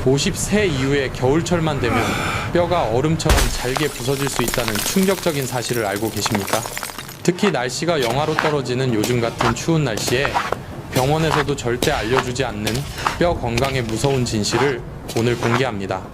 50세 이후에 겨울철만 되면 뼈가 얼음처럼 잘게 부서질 수 있다는 충격적인 사실을 알고 계십니까? 특히 날씨가 영하로 떨어지는 요즘 같은 추운 날씨에 병원에서도 절대 알려주지 않는 뼈 건강의 무서운 진실을 오늘 공개합니다.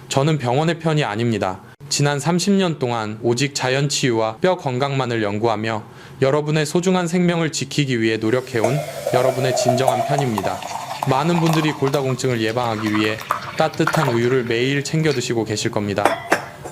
저는 병원의 편이 아닙니다. 지난 30년 동안 오직 자연치유와 뼈 건강만을 연구하며 여러분의 소중한 생명을 지키기 위해 노력해온 여러분의 진정한 편입니다. 많은 분들이 골다공증을 예방하기 위해 따뜻한 우유를 매일 챙겨 드시고 계실 겁니다.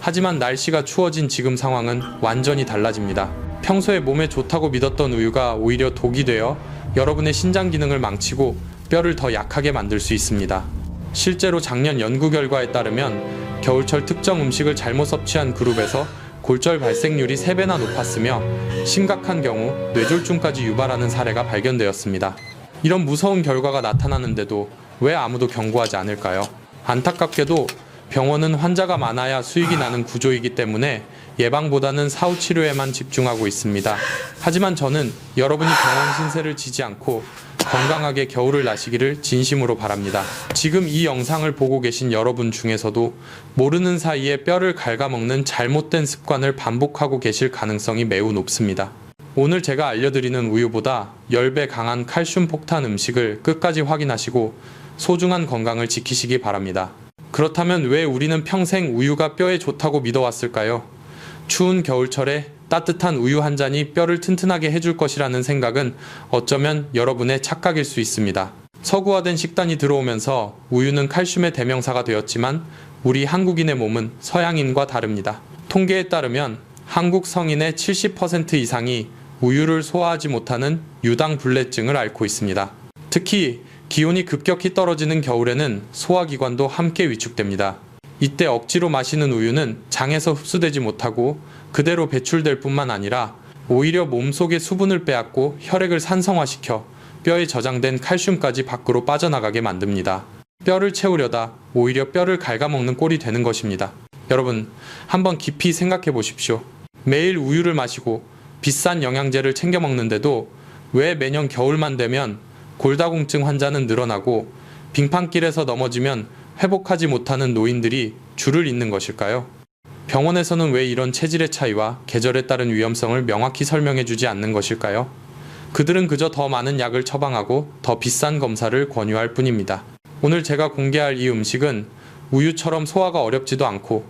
하지만 날씨가 추워진 지금 상황은 완전히 달라집니다. 평소에 몸에 좋다고 믿었던 우유가 오히려 독이 되어 여러분의 신장 기능을 망치고 뼈를 더 약하게 만들 수 있습니다. 실제로 작년 연구 결과에 따르면 겨울철 특정 음식을 잘못 섭취한 그룹에서 골절 발생률이 3배나 높았으며 심각한 경우 뇌졸중까지 유발하는 사례가 발견되었습니다. 이런 무서운 결과가 나타나는데도 왜 아무도 경고하지 않을까요? 안타깝게도 병원은 환자가 많아야 수익이 나는 구조이기 때문에 예방보다는 사후 치료에만 집중하고 있습니다. 하지만 저는 여러분이 병원 신세를 지지 않고 건강하게 겨울을 나시기를 진심으로 바랍니다. 지금 이 영상을 보고 계신 여러분 중에서도 모르는 사이에 뼈를 갉아먹는 잘못된 습관을 반복하고 계실 가능성이 매우 높습니다. 오늘 제가 알려드리는 우유보다 10배 강한 칼슘 폭탄 음식을 끝까지 확인하시고 소중한 건강을 지키시기 바랍니다. 그렇다면 왜 우리는 평생 우유가 뼈에 좋다고 믿어왔을까요? 추운 겨울철에 따뜻한 우유 한 잔이 뼈를 튼튼하게 해줄 것이라는 생각은 어쩌면 여러분의 착각일 수 있습니다. 서구화된 식단이 들어오면서 우유는 칼슘의 대명사가 되었지만 우리 한국인의 몸은 서양인과 다릅니다. 통계에 따르면 한국 성인의 70% 이상이 우유를 소화하지 못하는 유당불내증을 앓고 있습니다. 특히 기온이 급격히 떨어지는 겨울에는 소화기관도 함께 위축됩니다. 이때 억지로 마시는 우유는 장에서 흡수되지 못하고 그대로 배출될 뿐만 아니라 오히려 몸속의 수분을 빼앗고 혈액을 산성화시켜 뼈에 저장된 칼슘까지 밖으로 빠져나가게 만듭니다. 뼈를 채우려다 오히려 뼈를 갉아먹는 꼴이 되는 것입니다. 여러분, 한번 깊이 생각해 보십시오. 매일 우유를 마시고 비싼 영양제를 챙겨 먹는데도 왜 매년 겨울만 되면 골다공증 환자는 늘어나고 빙판길에서 넘어지면 회복하지 못하는 노인들이 줄을 잇는 것일까요? 병원에서는 왜 이런 체질의 차이와 계절에 따른 위험성을 명확히 설명해주지 않는 것일까요? 그들은 그저 더 많은 약을 처방하고 더 비싼 검사를 권유할 뿐입니다. 오늘 제가 공개할 이 음식은 우유처럼 소화가 어렵지도 않고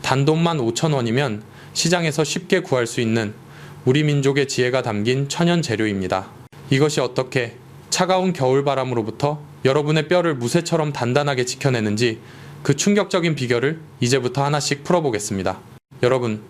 단돈만 5,000원이면 시장에서 쉽게 구할 수 있는 우리 민족의 지혜가 담긴 천연 재료입니다. 이것이 어떻게 차가운 겨울바람으로부터 여러분의 뼈를 무쇠처럼 단단하게 지켜내는지 그 충격적인 비결을 이제부터 하나씩 풀어보겠습니다. 여러분,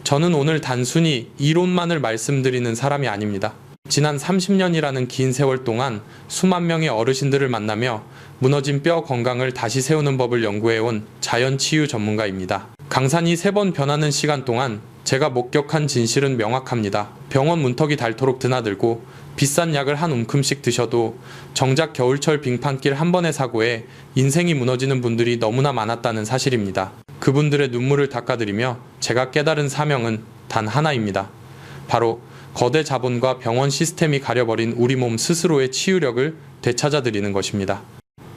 저는 오늘 단순히 이론만을 말씀드리는 사람이 아닙니다. 지난 30년이라는 긴 세월 동안 수만 명의 어르신들을 만나며 무너진 뼈 건강을 다시 세우는 법을 연구해온 자연치유 전문가입니다. 강산이 3번 변하는 시간 동안 제가 목격한 진실은 명확합니다. 병원 문턱이 닳도록 드나들고 비싼 약을 한 움큼씩 드셔도 정작 겨울철 빙판길 한 번의 사고에 인생이 무너지는 분들이 너무나 많았다는 사실입니다. 그분들의 눈물을 닦아드리며 제가 깨달은 사명은 단 하나입니다. 바로 거대 자본과 병원 시스템이 가려버린 우리 몸 스스로의 치유력을 되찾아드리는 것입니다.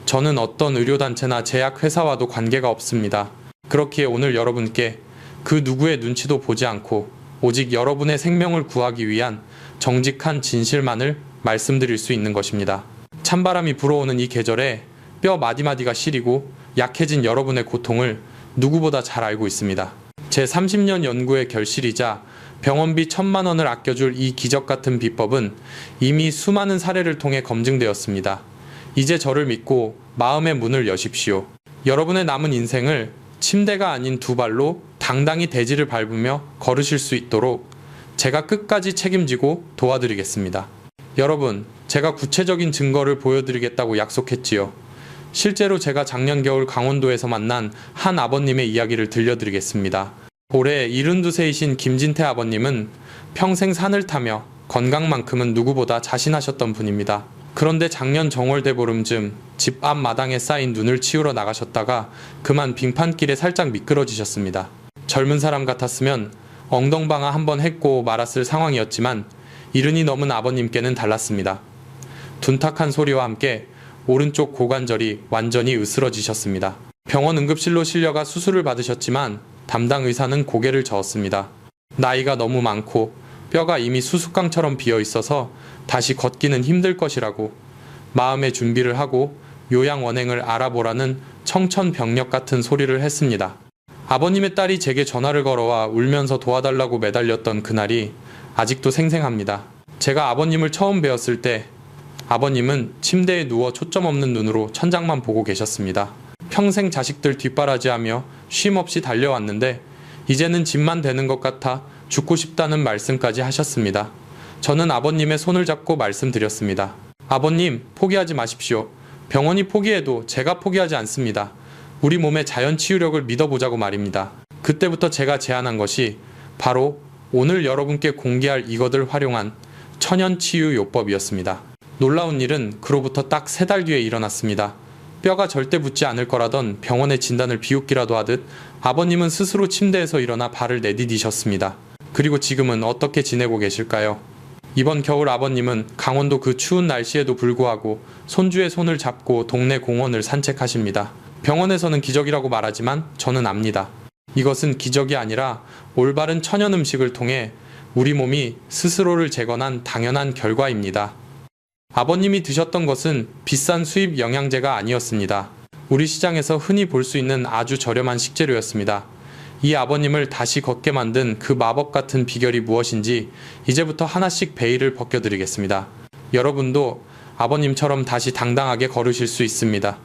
저는 어떤 의료단체나 제약회사와도 관계가 없습니다. 그렇기에 오늘 여러분께 그 누구의 눈치도 보지 않고 오직 여러분의 생명을 구하기 위한 정직한 진실만을 말씀드릴 수 있는 것입니다. 찬바람이 불어오는 이 계절에 뼈 마디마디가 시리고 약해진 여러분의 고통을 누구보다 잘 알고 있습니다. 제 30년 연구의 결실이자 병원비 1,000만 원을 아껴줄 이 기적같은 비법은 이미 수많은 사례를 통해 검증되었습니다. 이제 저를 믿고 마음의 문을 여십시오. 여러분의 남은 인생을 침대가 아닌 2발로 당당히 대지를 밟으며 걸으실 수 있도록 제가 끝까지 책임지고 도와드리겠습니다. 여러분, 제가 구체적인 증거를 보여드리겠다고 약속했지요. 실제로 제가 작년 겨울 강원도에서 만난 한 아버님의 이야기를 들려드리겠습니다. 올해 72세이신 김진태 아버님은 평생 산을 타며 건강만큼은 누구보다 자신하셨던 분입니다. 그런데 작년 정월대보름쯤 집 앞 마당에 쌓인 눈을 치우러 나가셨다가 그만 빙판길에 살짝 미끄러지셨습니다. 젊은 사람 같았으면 엉덩방아 한번 했고 말았을 상황이었지만 70이 넘은 아버님께는 달랐습니다. 둔탁한 소리와 함께 오른쪽 고관절이 완전히 으스러지셨습니다. 병원 응급실로 실려가 수술을 받으셨지만 담당 의사는 고개를 저었습니다. 나이가 너무 많고 뼈가 이미 수수깡처럼 비어 있어서 다시 걷기는 힘들 것이라고, 마음의 준비를 하고 요양 원행을 알아보라는 청천벽력 같은 소리를 했습니다. 아버님의 딸이 제게 전화를 걸어와 울면서 도와달라고 매달렸던 그날이 아직도 생생합니다. 제가 아버님을 처음 뵈었을 때 아버님은 침대에 누워 초점 없는 눈으로 천장만 보고 계셨습니다. 평생 자식들 뒷바라지하며 쉼없이 달려왔는데 이제는 집만 되는 것 같아 죽고 싶다는 말씀까지 하셨습니다. 저는 아버님의 손을 잡고 말씀드렸습니다. 아버님, 포기하지 마십시오. 병원이 포기해도 제가 포기하지 않습니다. 우리 몸의 자연 치유력을 믿어보자고 말입니다. 그때부터 제가 제안한 것이 바로 오늘 여러분께 공개할 이것을 활용한 천연 치유 요법이었습니다. 놀라운 일은 그로부터 딱 3달 뒤에 일어났습니다. 뼈가 절대 붙지 않을 거라던 병원의 진단을 비웃기라도 하듯 아버님은 스스로 침대에서 일어나 발을 내디디셨습니다. 그리고 지금은 어떻게 지내고 계실까요? 이번 겨울 아버님은 강원도 그 추운 날씨에도 불구하고 손주의 손을 잡고 동네 공원을 산책하십니다. 병원에서는 기적이라고 말하지만 저는 압니다. 이것은 기적이 아니라 올바른 천연 음식을 통해 우리 몸이 스스로를 재건한 당연한 결과입니다. 아버님이 드셨던 것은 비싼 수입 영양제가 아니었습니다. 우리 시장에서 흔히 볼 수 있는 아주 저렴한 식재료였습니다. 이 아버님을 다시 걷게 만든 그 마법 같은 비결이 무엇인지 이제부터 하나씩 베일을 벗겨드리겠습니다. 여러분도 아버님처럼 다시 당당하게 걸으실 수 있습니다.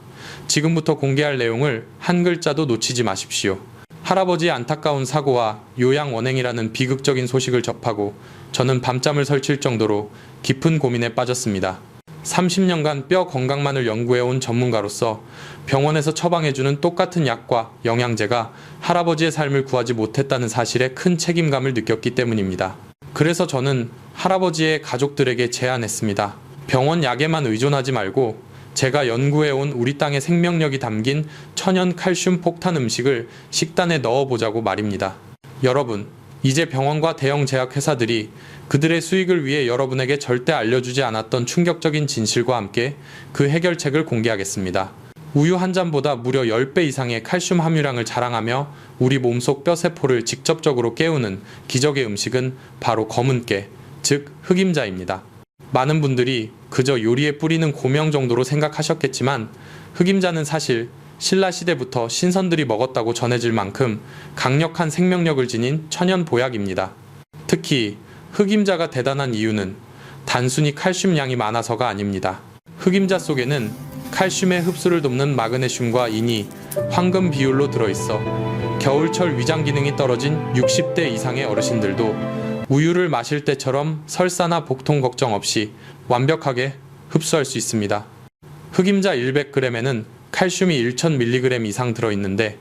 지금부터 공개할 내용을 한 글자도 놓치지 마십시오. 할아버지의 안타까운 사고와 요양 원행이라는 비극적인 소식을 접하고 저는 밤잠을 설칠 정도로 깊은 고민에 빠졌습니다. 30년간 뼈 건강만을 연구해온 전문가로서 병원에서 처방해주는 똑같은 약과 영양제가 할아버지의 삶을 구하지 못했다는 사실에 큰 책임감을 느꼈기 때문입니다. 그래서 저는 할아버지의 가족들에게 제안했습니다. 병원 약에만 의존하지 말고 제가 연구해온 우리 땅의 생명력이 담긴 천연 칼슘 폭탄 음식을 식단에 넣어보자고 말입니다. 여러분, 이제 병원과 대형 제약회사들이 그들의 수익을 위해 여러분에게 절대 알려주지 않았던 충격적인 진실과 함께 그 해결책을 공개하겠습니다. 우유 한 잔보다 무려 10배 이상의 칼슘 함유량을 자랑하며 우리 몸속 뼈세포를 직접적으로 깨우는 기적의 음식은 바로 검은깨, 즉 흑임자입니다. 많은 분들이 그저 요리에 뿌리는 고명 정도로 생각하셨겠지만 흑임자는 사실 신라시대부터 신선들이 먹었다고 전해질 만큼 강력한 생명력을 지닌 천연 보약입니다. 특히 흑임자가 대단한 이유는 단순히 칼슘 양이 많아서가 아닙니다. 흑임자 속에는 칼슘의 흡수를 돕는 마그네슘과 인이 황금 비율로 들어있어 겨울철 위장 기능이 떨어진 60대 이상의 어르신들도 우유를 마실 때처럼 설사나 복통 걱정 없이 완벽하게 흡수할 수 있습니다. 흑임자 100g에는 칼슘이 1000mg 이상 들어있는데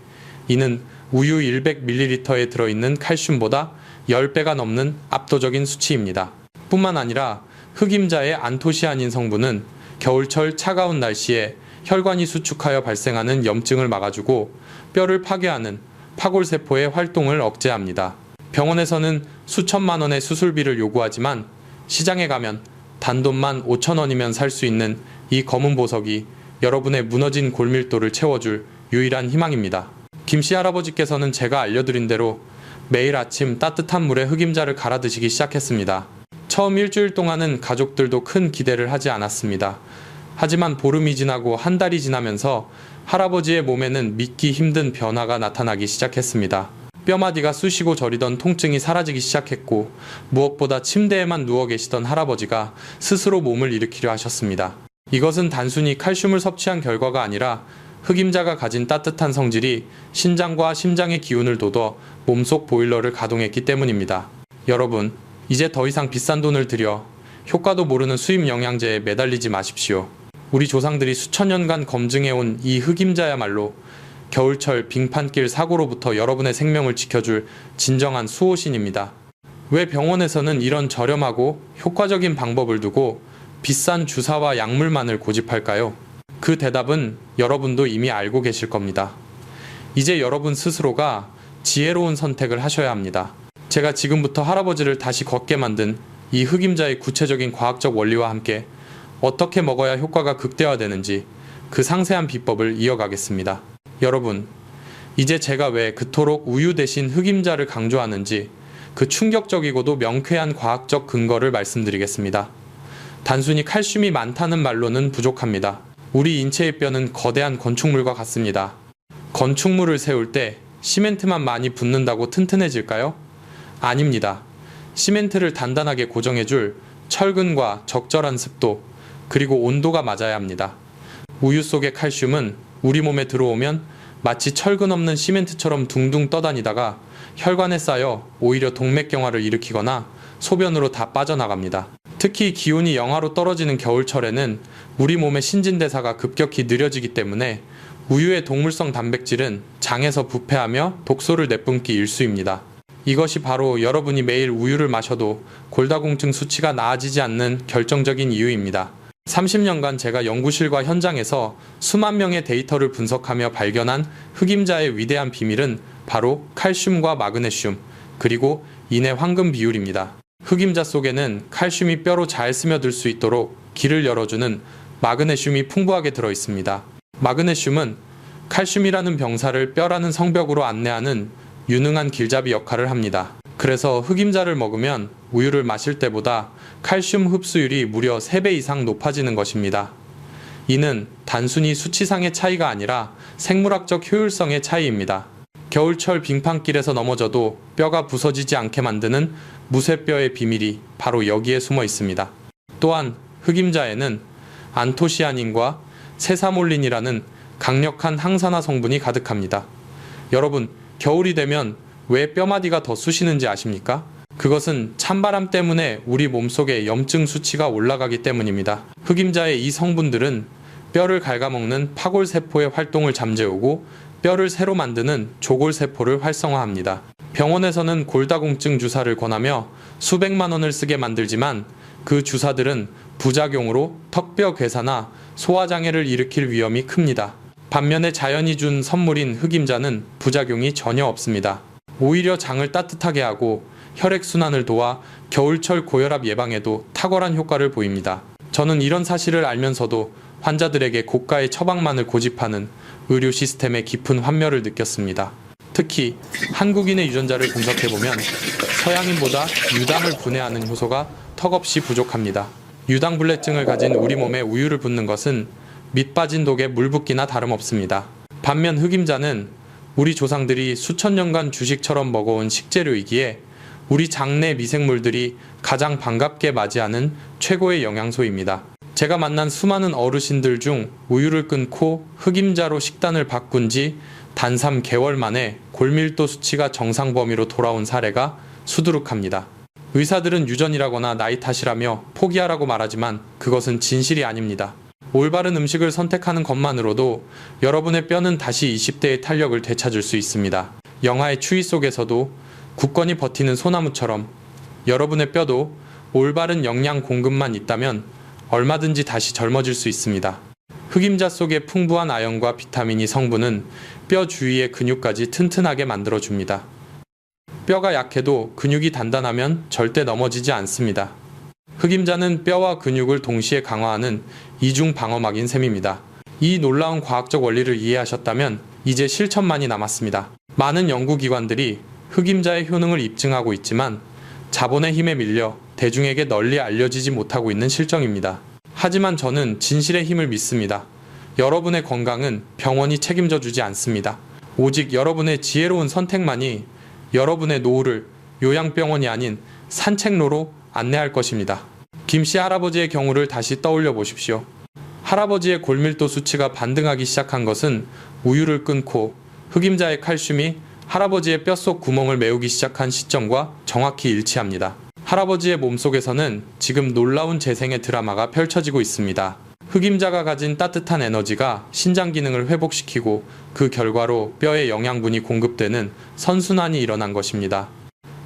이는 우유 100ml에 들어있는 칼슘보다 10배가 넘는 압도적인 수치입니다. 뿐만 아니라 흑임자의 안토시아닌 성분은 겨울철 차가운 날씨에 혈관이 수축하여 발생하는 염증을 막아주고 뼈를 파괴하는 파골세포의 활동을 억제합니다. 병원에서는 수천만 원의 수술비를 요구하지만 시장에 가면 단돈만 5,000원이면 살 수 있는 이 검은 보석이 여러분의 무너진 골밀도를 채워줄 유일한 희망입니다. 김씨 할아버지께서는 제가 알려드린 대로 매일 아침 따뜻한 물에 흑임자를 갈아 드시기 시작했습니다. 처음 일주일 동안은 가족들도 큰 기대를 하지 않았습니다. 하지만 보름이 지나고 한 달이 지나면서 할아버지의 몸에는 믿기 힘든 변화가 나타나기 시작했습니다. 뼈마디가 쑤시고 저리던 통증이 사라지기 시작했고 무엇보다 침대에만 누워 계시던 할아버지가 스스로 몸을 일으키려 하셨습니다. 이것은 단순히 칼슘을 섭취한 결과가 아니라 흑임자가 가진 따뜻한 성질이 신장과 심장의 기운을 돋워 몸속 보일러를 가동했기 때문입니다. 여러분, 이제 더 이상 비싼 돈을 들여 효과도 모르는 수입 영양제에 매달리지 마십시오. 우리 조상들이 수천 년간 검증해온 이 흑임자야말로 겨울철 빙판길 사고로부터 여러분의 생명을 지켜줄 진정한 수호신입니다. 왜 병원에서는 이런 저렴하고 효과적인 방법을 두고 비싼 주사와 약물만을 고집할까요? 그 대답은 여러분도 이미 알고 계실 겁니다. 이제 여러분 스스로가 지혜로운 선택을 하셔야 합니다. 제가 지금부터 할아버지를 다시 걷게 만든 이 흑임자의 구체적인 과학적 원리와 함께 어떻게 먹어야 효과가 극대화되는지 그 상세한 비법을 이어가겠습니다. 여러분, 이제 제가 왜 그토록 우유 대신 흑임자를 강조하는지 그 충격적이고도 명쾌한 과학적 근거를 말씀드리겠습니다. 단순히 칼슘이 많다는 말로는 부족합니다. 우리 인체의 뼈는 거대한 건축물과 같습니다. 건축물을 세울 때 시멘트만 많이 붓는다고 튼튼해질까요? 아닙니다. 시멘트를 단단하게 고정해줄 철근과 적절한 습도, 그리고 온도가 맞아야 합니다. 우유 속의 칼슘은 우리 몸에 들어오면 마치 철근 없는 시멘트처럼 둥둥 떠다니다가 혈관에 쌓여 오히려 동맥경화를 일으키거나 소변으로 다 빠져나갑니다. 특히 기온이 영하로 떨어지는 겨울철에는 우리 몸의 신진대사가 급격히 느려지기 때문에 우유의 동물성 단백질은 장에서 부패하며 독소를 내뿜기 일쑤입니다. 이것이 바로 여러분이 매일 우유를 마셔도 골다공증 수치가 나아지지 않는 결정적인 이유입니다. 30년간 제가 연구실과 현장에서 수만 명의 데이터를 분석하며 발견한 흑임자의 위대한 비밀은 바로 칼슘과 마그네슘, 그리고 인의 황금 비율입니다. 흑임자 속에는 칼슘이 뼈로 잘 스며들 수 있도록 길을 열어주는 마그네슘이 풍부하게 들어 있습니다. 마그네슘은 칼슘이라는 병사를 뼈라는 성벽으로 안내하는 유능한 길잡이 역할을 합니다. 그래서 흑임자를 먹으면 우유를 마실 때보다 칼슘 흡수율이 무려 3배 이상 높아지는 것입니다. 이는 단순히 수치상의 차이가 아니라 생물학적 효율성의 차이입니다. 겨울철 빙판길에서 넘어져도 뼈가 부서지지 않게 만드는 무쇠뼈의 비밀이 바로 여기에 숨어 있습니다. 또한 흑임자에는 안토시아닌과 세사몰린이라는 강력한 항산화 성분이 가득합니다. 여러분, 겨울이 되면 왜 뼈마디가 더 쑤시는지 아십니까? 그것은 찬바람 때문에 우리 몸속의 염증 수치가 올라가기 때문입니다. 흑임자의 이 성분들은 뼈를 갉아먹는 파골세포의 활동을 잠재우고 뼈를 새로 만드는 조골세포를 활성화합니다. 병원에서는 골다공증 주사를 권하며 수백만 원을 쓰게 만들지만 그 주사들은 부작용으로 턱뼈 괴사나 소화장애를 일으킬 위험이 큽니다. 반면에 자연이 준 선물인 흑임자는 부작용이 전혀 없습니다. 오히려 장을 따뜻하게 하고 혈액순환을 도와 겨울철 고혈압 예방에도 탁월한 효과를 보입니다. 저는 이런 사실을 알면서도 환자들에게 고가의 처방만을 고집하는 의료 시스템의 깊은 환멸을 느꼈습니다. 특히 한국인의 유전자를 분석해보면 서양인보다 유당을 분해하는 효소가 턱없이 부족합니다. 유당불내증을 가진 우리 몸에 우유를 붓는 것은 밑 빠진 독에 물 붓기나 다름없습니다. 반면 흑임자는 우리 조상들이 수천 년간 주식처럼 먹어온 식재료이기에 우리 장내 미생물들이 가장 반갑게 맞이하는 최고의 영양소입니다. 제가 만난 수많은 어르신들 중 우유를 끊고 흑임자로 식단을 바꾼 지 단 3개월 만에 골밀도 수치가 정상 범위로 돌아온 사례가 수두룩합니다. 의사들은 유전이라거나 나이 탓이라며 포기하라고 말하지만 그것은 진실이 아닙니다. 올바른 음식을 선택하는 것만으로도 여러분의 뼈는 다시 20대의 탄력을 되찾을 수 있습니다. 영하의 추위 속에서도 굳건히 버티는 소나무처럼 여러분의 뼈도 올바른 영양 공급만 있다면 얼마든지 다시 젊어질 수 있습니다. 흑임자 속의 풍부한 아연과 비타민이 성분은 뼈 주위의 근육까지 튼튼하게 만들어줍니다. 뼈가 약해도 근육이 단단하면 절대 넘어지지 않습니다. 흑임자는 뼈와 근육을 동시에 강화하는 이중 방어막인 셈입니다. 이 놀라운 과학적 원리를 이해하셨다면 이제 실천만이 남았습니다. 많은 연구기관들이 흑임자의 효능을 입증하고 있지만 자본의 힘에 밀려 대중에게 널리 알려지지 못하고 있는 실정입니다. 하지만 저는 진실의 힘을 믿습니다. 여러분의 건강은 병원이 책임져 주지 않습니다. 오직 여러분의 지혜로운 선택만이 여러분의 노후를 요양병원이 아닌 산책로로 안내할 것입니다. 김씨 할아버지의 경우를 다시 떠올려 보십시오. 할아버지의 골밀도 수치가 반등하기 시작한 것은 우유를 끊고 흑임자의 칼슘이 할아버지의 뼛속 구멍을 메우기 시작한 시점과 정확히 일치합니다. 할아버지의 몸속에서는 지금 놀라운 재생의 드라마가 펼쳐지고 있습니다. 흑임자가 가진 따뜻한 에너지가 신장 기능을 회복시키고 그 결과로 뼈에 영양분이 공급되는 선순환이 일어난 것입니다.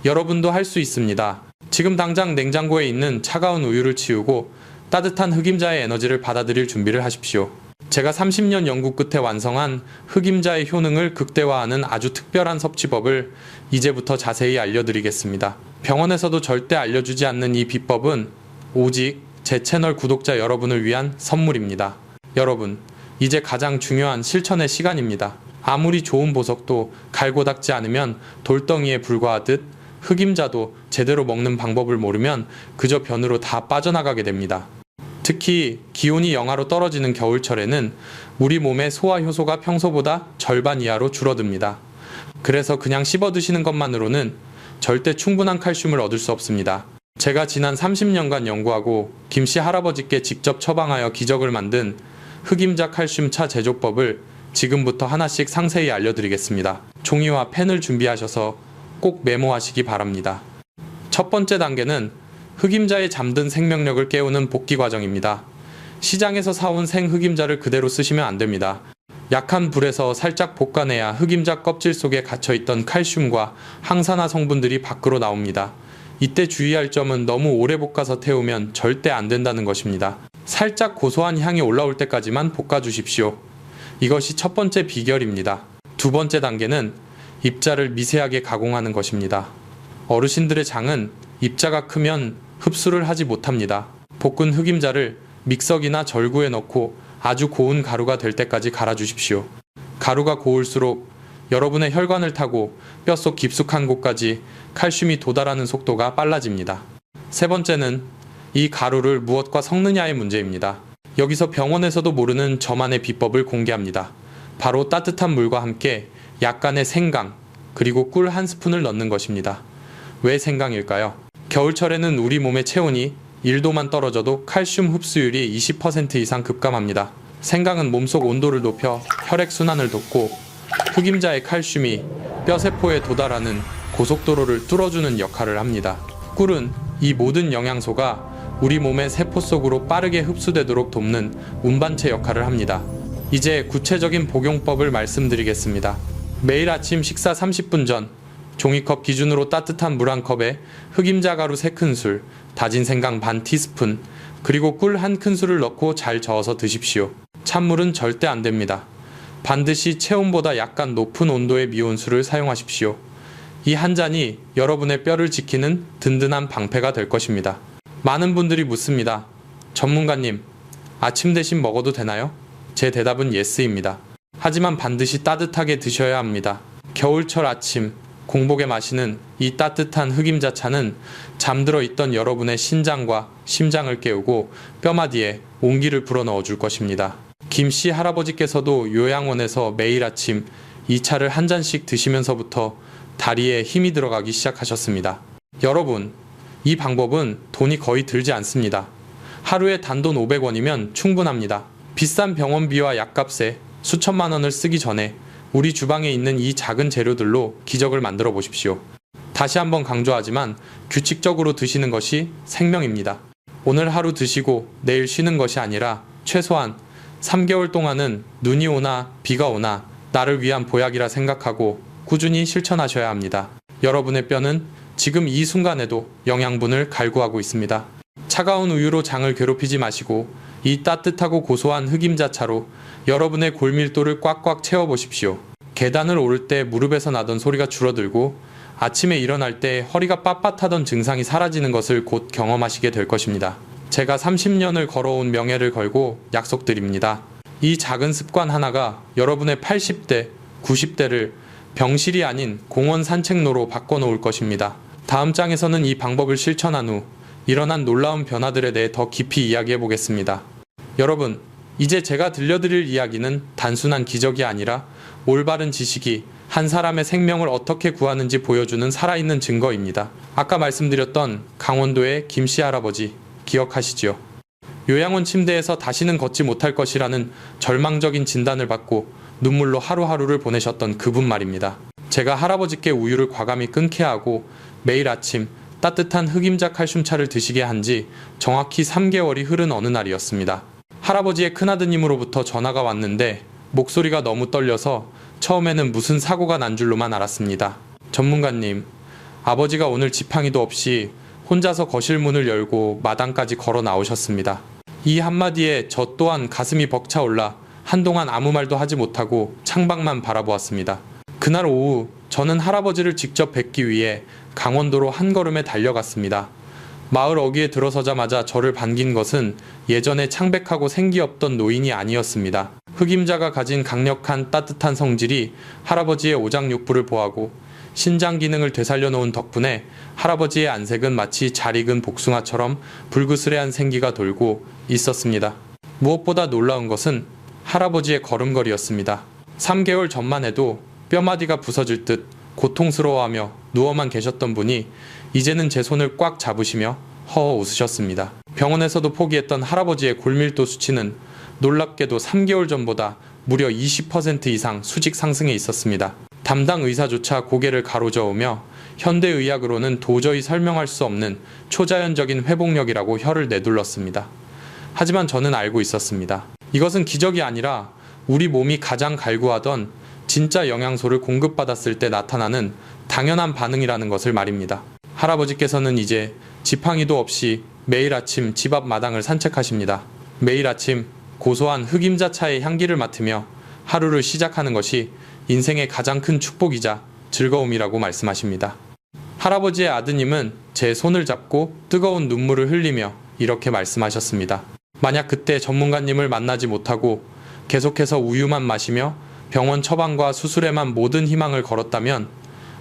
여러분도 할 수 있습니다. 지금 당장 냉장고에 있는 차가운 우유를 치우고 따뜻한 흑임자의 에너지를 받아들일 준비를 하십시오. 제가 30년 연구 끝에 완성한 흑임자의 효능을 극대화하는 아주 특별한 섭취법을 이제부터 자세히 알려드리겠습니다. 병원에서도 절대 알려주지 않는 이 비법은 오직 제 채널 구독자 여러분을 위한 선물입니다. 여러분, 이제 가장 중요한 실천의 시간입니다. 아무리 좋은 보석도 갈고 닦지 않으면 돌덩이에 불과하듯 흑임자도 제대로 먹는 방법을 모르면 그저 변으로 다 빠져나가게 됩니다. 특히 기온이 영하로 떨어지는 겨울철에는 우리 몸의 소화 효소가 평소보다 절반 이하로 줄어듭니다. 그래서 그냥 씹어 드시는 것만으로는 절대 충분한 칼슘을 얻을 수 없습니다. 제가 지난 30년간 연구하고 김씨 할아버지께 직접 처방하여 기적을 만든 흑임자 칼슘차 제조법을 지금부터 하나씩 상세히 알려드리겠습니다. 종이와 펜을 준비하셔서 꼭 메모하시기 바랍니다. 첫 번째 단계는 흑임자의 잠든 생명력을 깨우는 볶기 과정입니다. 시장에서 사온 생 흑임자를 그대로 쓰시면 안 됩니다. 약한 불에서 살짝 볶아내야 흑임자 껍질 속에 갇혀있던 칼슘과 항산화 성분들이 밖으로 나옵니다. 이때 주의할 점은 너무 오래 볶아서 태우면 절대 안 된다는 것입니다. 살짝 고소한 향이 올라올 때까지만 볶아주십시오. 이것이 첫 번째 비결입니다. 두 번째 단계는 입자를 미세하게 가공하는 것입니다. 어르신들의 장은 입자가 크면 흡수를 하지 못합니다. 볶은 흑임자를 믹서기나 절구에 넣고 아주 고운 가루가 될 때까지 갈아주십시오. 가루가 고울수록 여러분의 혈관을 타고 뼛속 깊숙한 곳까지 칼슘이 도달하는 속도가 빨라집니다. 세 번째는 이 가루를 무엇과 섞느냐의 문제입니다. 여기서 병원에서도 모르는 저만의 비법을 공개합니다. 바로 따뜻한 물과 함께 약간의 생강, 그리고 꿀 한 스푼을 넣는 것입니다. 왜 생강일까요? 겨울철에는 우리 몸의 체온이 1도만 떨어져도 칼슘 흡수율이 20% 이상 급감합니다. 생강은 몸속 온도를 높여 혈액순환을 돕고 흑임자의 칼슘이 뼈세포에 도달하는 고속도로를 뚫어주는 역할을 합니다. 꿀은 이 모든 영양소가 우리 몸의 세포 속으로 빠르게 흡수되도록 돕는 운반체 역할을 합니다. 이제 구체적인 복용법을 말씀드리겠습니다. 매일 아침 식사 30분 전 종이컵 기준으로 따뜻한 물 한 컵에 흑임자 가루 3큰술, 다진 생강 반 티스푼, 그리고 꿀 1큰술을 넣고 잘 저어서 드십시오. 찬물은 절대 안 됩니다. 반드시 체온보다 약간 높은 온도의 미온수를 사용하십시오. 이 한 잔이 여러분의 뼈를 지키는 든든한 방패가 될 것입니다. 많은 분들이 묻습니다. 전문가님, 아침 대신 먹어도 되나요? 제 대답은 예스입니다. 하지만 반드시 따뜻하게 드셔야 합니다. 겨울철 아침, 공복에 마시는 이 따뜻한 흑임자차는 잠들어 있던 여러분의 신장과 심장을 깨우고 뼈마디에 온기를 불어넣어 줄 것입니다. 김씨 할아버지께서도 요양원에서 매일 아침 이 차를 한 잔씩 드시면서부터 다리에 힘이 들어가기 시작하셨습니다. 여러분, 이 방법은 돈이 거의 들지 않습니다. 하루에 단돈 500원이면 충분합니다. 비싼 병원비와 약값에 수천만 원을 쓰기 전에 우리 주방에 있는 이 작은 재료들로 기적을 만들어 보십시오. 다시 한번 강조하지만 규칙적으로 드시는 것이 생명입니다. 오늘 하루 드시고 내일 쉬는 것이 아니라 최소한 3개월 동안은 눈이 오나 비가 오나 나를 위한 보약이라 생각하고 꾸준히 실천하셔야 합니다. 여러분의 뼈는 지금 이 순간에도 영양분을 갈구하고 있습니다. 차가운 우유로 장을 괴롭히지 마시고 이 따뜻하고 고소한 흑임자차로 여러분의 골밀도를 꽉꽉 채워보십시오. 계단을 오를 때 무릎에서 나던 소리가 줄어들고 아침에 일어날 때 허리가 빳빳하던 증상이 사라지는 것을 곧 경험하시게 될 것입니다. 제가 30년을 걸어온 명예를 걸고 약속드립니다. 이 작은 습관 하나가 여러분의 80대, 90대를 병실이 아닌 공원 산책로로 바꿔놓을 것입니다. 다음 장에서는 이 방법을 실천한 후 일어난 놀라운 변화들에 대해 더 깊이 이야기해 보겠습니다. 여러분, 이제 제가 들려드릴 이야기는 단순한 기적이 아니라 올바른 지식이 한 사람의 생명을 어떻게 구하는지 보여주는 살아있는 증거입니다. 아까 말씀드렸던 강원도의 김씨 할아버지 기억하시죠? 요양원 침대에서 다시는 걷지 못할 것이라는 절망적인 진단을 받고 눈물로 하루하루를 보내셨던 그분 말입니다. 제가 할아버지께 우유를 과감히 끊게 하고 매일 아침 따뜻한 흑임자 칼슘차를 드시게 한 지 정확히 3개월이 흐른 어느 날이었습니다. 할아버지의 큰아드님으로부터 전화가 왔는데 목소리가 너무 떨려서 처음에는 무슨 사고가 난 줄로만 알았습니다. 전문가님, 아버지가 오늘 지팡이도 없이 혼자서 거실 문을 열고 마당까지 걸어 나오셨습니다. 이 한마디에 저 또한 가슴이 벅차올라 한동안 아무 말도 하지 못하고 창밖만 바라보았습니다. 그날 오후 저는 할아버지를 직접 뵙기 위해 강원도로 한 걸음에 달려갔습니다. 마을 어귀에 들어서자마자 저를 반긴 것은 예전에 창백하고 생기 없던 노인이 아니었습니다. 흑임자가 가진 강력한 따뜻한 성질이 할아버지의 오장육부를 보하고 신장 기능을 되살려 놓은 덕분에 할아버지의 안색은 마치 잘 익은 복숭아처럼 불그스레한 생기가 돌고 있었습니다. 무엇보다 놀라운 것은 할아버지의 걸음걸이였습니다. 3개월 전만 해도 뼈마디가 부서질 듯 고통스러워하며 누워만 계셨던 분이 이제는 제 손을 꽉 잡으시며 허허 웃으셨습니다. 병원에서도 포기했던 할아버지의 골밀도 수치는 놀랍게도 3개월 전보다 무려 20% 이상 수직 상승해 있었습니다. 담당 의사조차 고개를 가로저으며 현대의학으로는 도저히 설명할 수 없는 초자연적인 회복력이라고 혀를 내둘렀습니다. 하지만 저는 알고 있었습니다. 이것은 기적이 아니라 우리 몸이 가장 갈구하던 진짜 영양소를 공급받았을 때 나타나는 당연한 반응이라는 것을 말입니다. 할아버지께서는 이제 지팡이도 없이 매일 아침 집 앞 마당을 산책하십니다. 매일 아침 고소한 흑임자 차의 향기를 맡으며 하루를 시작하는 것이 인생의 가장 큰 축복이자 즐거움이라고 말씀하십니다. 할아버지의 아드님은 제 손을 잡고 뜨거운 눈물을 흘리며 이렇게 말씀하셨습니다. 만약 그때 전문가님을 만나지 못하고 계속해서 우유만 마시며 병원 처방과 수술에만 모든 희망을 걸었다면